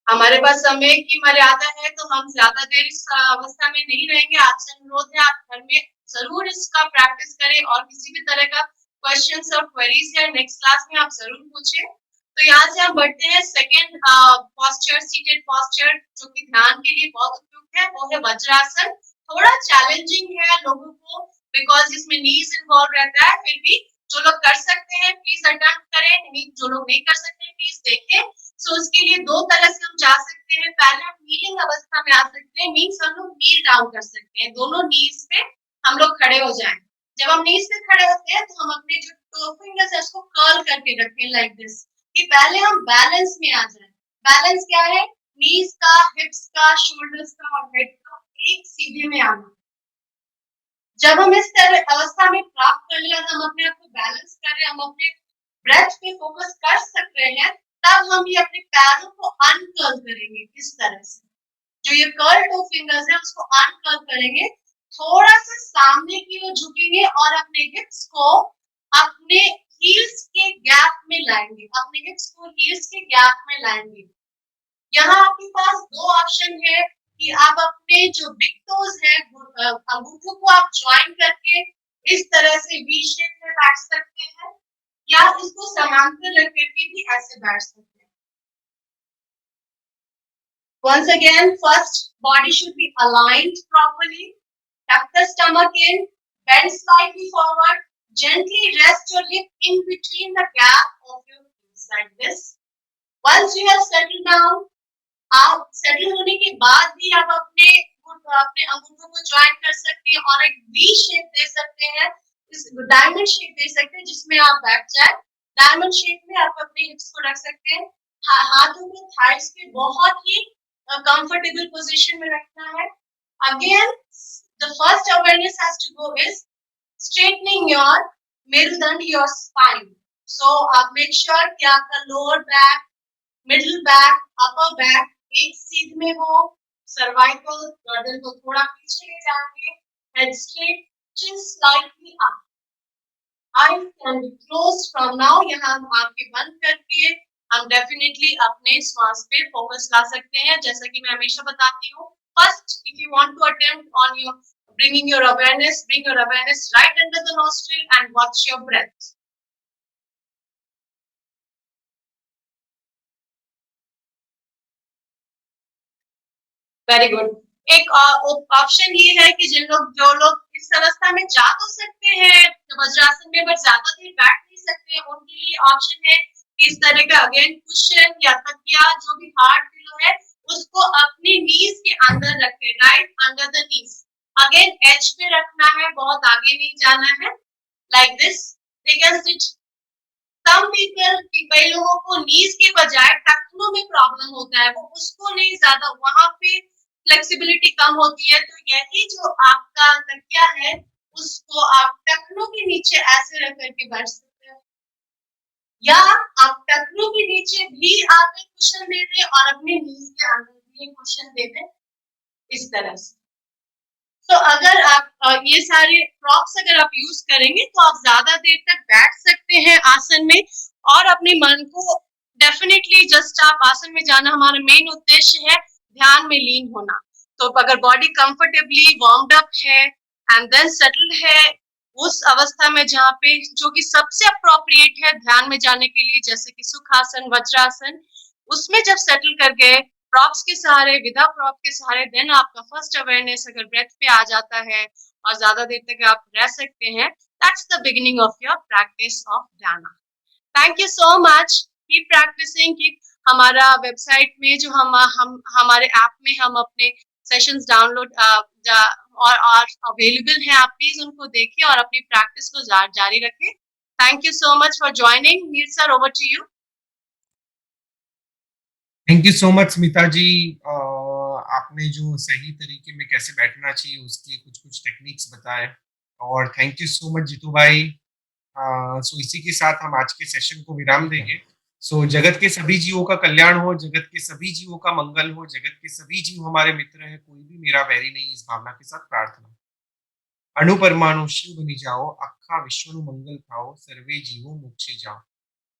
हमारे पास समय की मर्यादा है तो हम ज्यादा देर इस अवस्था में नहीं रहेंगे। आपसे अनुरोध है आप घर में जरूर इसका प्रैक्टिस करें और किसी भी तरह का क्वेश्चंस और क्वेरीज है नेक्स्ट क्लास में आप जरूर पूछें। तो यहाँ से हम बढ़ते हैं सेकेंड पोस्चर, सीटेड पोस्चर, जो कि ध्यान के लिए बहुत उपयुक्त है, वो है वज्रासन। थोड़ा चैलेंजिंग है लोगों को बिकॉज इसमें नीज इन्वॉल्व रहता है। फिर भी जो लोग कर सकते हैं प्लीज अटेम्प्ट करें, नहीं जो लोग नहीं कर सकते प्लीज देखें। सो उसके लिए दो तरह से हम जा सकते हैं। पहले हम नीलिंग अवस्था में आ सकते हैं, मीन्स हम लोग नील डाउन कर सकते हैं, दोनों नीज पे हम लोग खड़े हो जाएं। जब हम नीज पे खड़े होते हैं तो हम अपने जो टो फिंगर्स है उसको कर्ल करके रखें लाइक दिस, कि पहले हम बैलेंस में आ जाएं। बैलेंस क्या है? नीज का, हिप्स का, शोल्डर्स का और हेड का एक सीधे में आना। जब हम इस तरह अवस्था में प्राप्त कर लिया, हम अपने आप को बैलेंस कर रहे हैं, हम अपने ब्रेथ पे फोकस कर सक रहे हैं, तब हम ये अपने पैरों को अनकर्ल करेंगे। इस तरह से जो ये कर्ल टो फिंगर्स है उसको अनकर्ल करेंगे, थोड़ा सा सामने की ओर झुकेंगे और अपने हिप्स को अपने हील्स के गैप में लाएंगे, अपने हिप्स को हील्स के गैप में लाएंगे। यहाँ आपके पास दो ऑप्शन है कि आप अपने जो बिग टोज है अंगूठों को आप ज्वाइन करके इस तरह से वी शेप में बैठ सकते हैं, या इसको समांतर रख करके भी ऐसे बैठ सकते हैं। Once again, first body should be aligned properly. Tuck the stomach in, bend slightly forward, gently rest your hip in between the gap of your knees like this. Once you have settled down, आप settle होने के बाद भी आप अपने अंगूठों को join कर सकते हैं और एक वी शेप दे सकते हैं, इस डायमंड शेप दे सकते हैं जिसमें आप बैठ जाए। डायमंड शेप में आप अपने हिप्स को रख सकते हैं, हाथों को थाइस पे बहुत ही कंफर्टेबल पोजीशन में रखना है। Again the first awareness has to go is straightening your मेरुदंड, योर स्पाइन। सो आप मेक श्योर कि आपका lower back, middle back, upper back एक सीध में हो, सर्वाइकल गर्दन को थोड़ा पीछे ले जाएंगे, head straight, chin slightly up. Eyes can be closed from now. यहाँ हम आंखें बंद करके हम डेफिनेटली अपने श्वास पे फोकस ला सकते हैं, जैसा कि मैं हमेशा बताती हूँ। First, if you want to attempt on your bring your awareness right under the nostril and watch your breath. Very good. एक ऑप्शन ये है कि जो लोग इस अवस्था में जा तो सकते हैं वज्रासन में, बट ज्यादा देर बैठ नहीं सकते, उनके लिए ऑप्शन है इस तरह का अगेन कुशन या तकिया जो भी हार्ड पिलो है उसको अपनी नीज के अंदर रखें, right under the knees. Again edge पे रखना है, बहुत आगे नहीं जाना है, like this. They can sit. Some people, कई लोगों को नीज के बजाय टखनों में प्रॉब्लम होता है, वो उसको नहीं, ज्यादा वहां पे फ्लेक्सिबिलिटी कम होती है, तो यही जो आपका तकिया है उसको आप टखनों के नीचे ऐसे रख करके बैठ सकते हैं। या आप टखनों के नीचे भी आप एक कुशन दे दें और अपने नीज के अंदर भी एक कुशन दे दें, इस तरह से। तो अगर आप ये सारे प्रॉप्स अगर आप यूज करेंगे तो आप ज्यादा देर तक बैठ सकते हैं आसन में और अपने मन को डेफिनेटली जस्ट आप आसन में जाना, हमारा मेन उद्देश्य है ध्यान में लीन होना। तो अगर बॉडी कंफर्टेबली वार्म्ड अप है एंड देन सेटल्ड है उस अवस्था में जहाँ पे जो कि सबसे अप्रोप्रिएट है ध्यान में जाने के लिए, जैसे कि सुखासन, वज्रासन, उसमें जब सेटल कर गए प्रॉप्स के सहारे, विदा प्रॉप के सहारे, देन आपका फर्स्ट अवेयरनेस अगर ब्रेथ पे आ जाता है और ज्यादा देर तक आप रह सकते हैं, that's the beginning of your practice of dhyan. Thank you so much, keep practicing, keep. हमारा वेबसाइट में जो हम हमारे ऐप में हम अपने सेशंस डाउनलोड और अवेलेबल हैं, आप प्लीज उनको देखें और अपनी प्रैक्टिस को जारी रखें। Thank you so much for joining. Meer sir, over to you. Thank you so much Smita ji. आपने जो सही तरीके में कैसे बैठना चाहिए उसके कुछ कुछ टेक्निक्स बताए, और thank you so much Jitu भाई। सो इसी के साथ हम आज के सेशन को विराम देंगे। सो जगत के सभी जीवों का कल्याण हो, जगत के सभी जीवों का मंगल हो, जगत के सभी जीव हमारे मित्र हैं, कोई भी मेरा वैरी नहीं, इस भावना के साथ प्रार्थना। अणु परमाणु शिव बनी जाओ, आखा विश्व मंगल पाओ, सर्वे जीवो मोक्षे जाओ।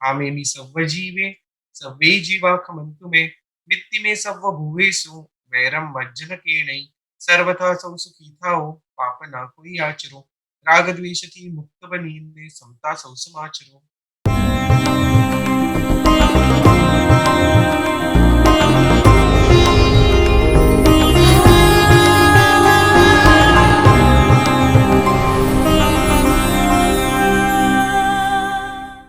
आमेमि सव्व जीवे सव्वे जीवा खमन्तु मे, मित्ति में सव्व भुवेषु, वैरम मज्जन केणै, सर्वथा सौ सुखी थाओ, पाप ना कोई आचरो, राग द्वेष थी मुक्त बनी, समता सौ समाचरो।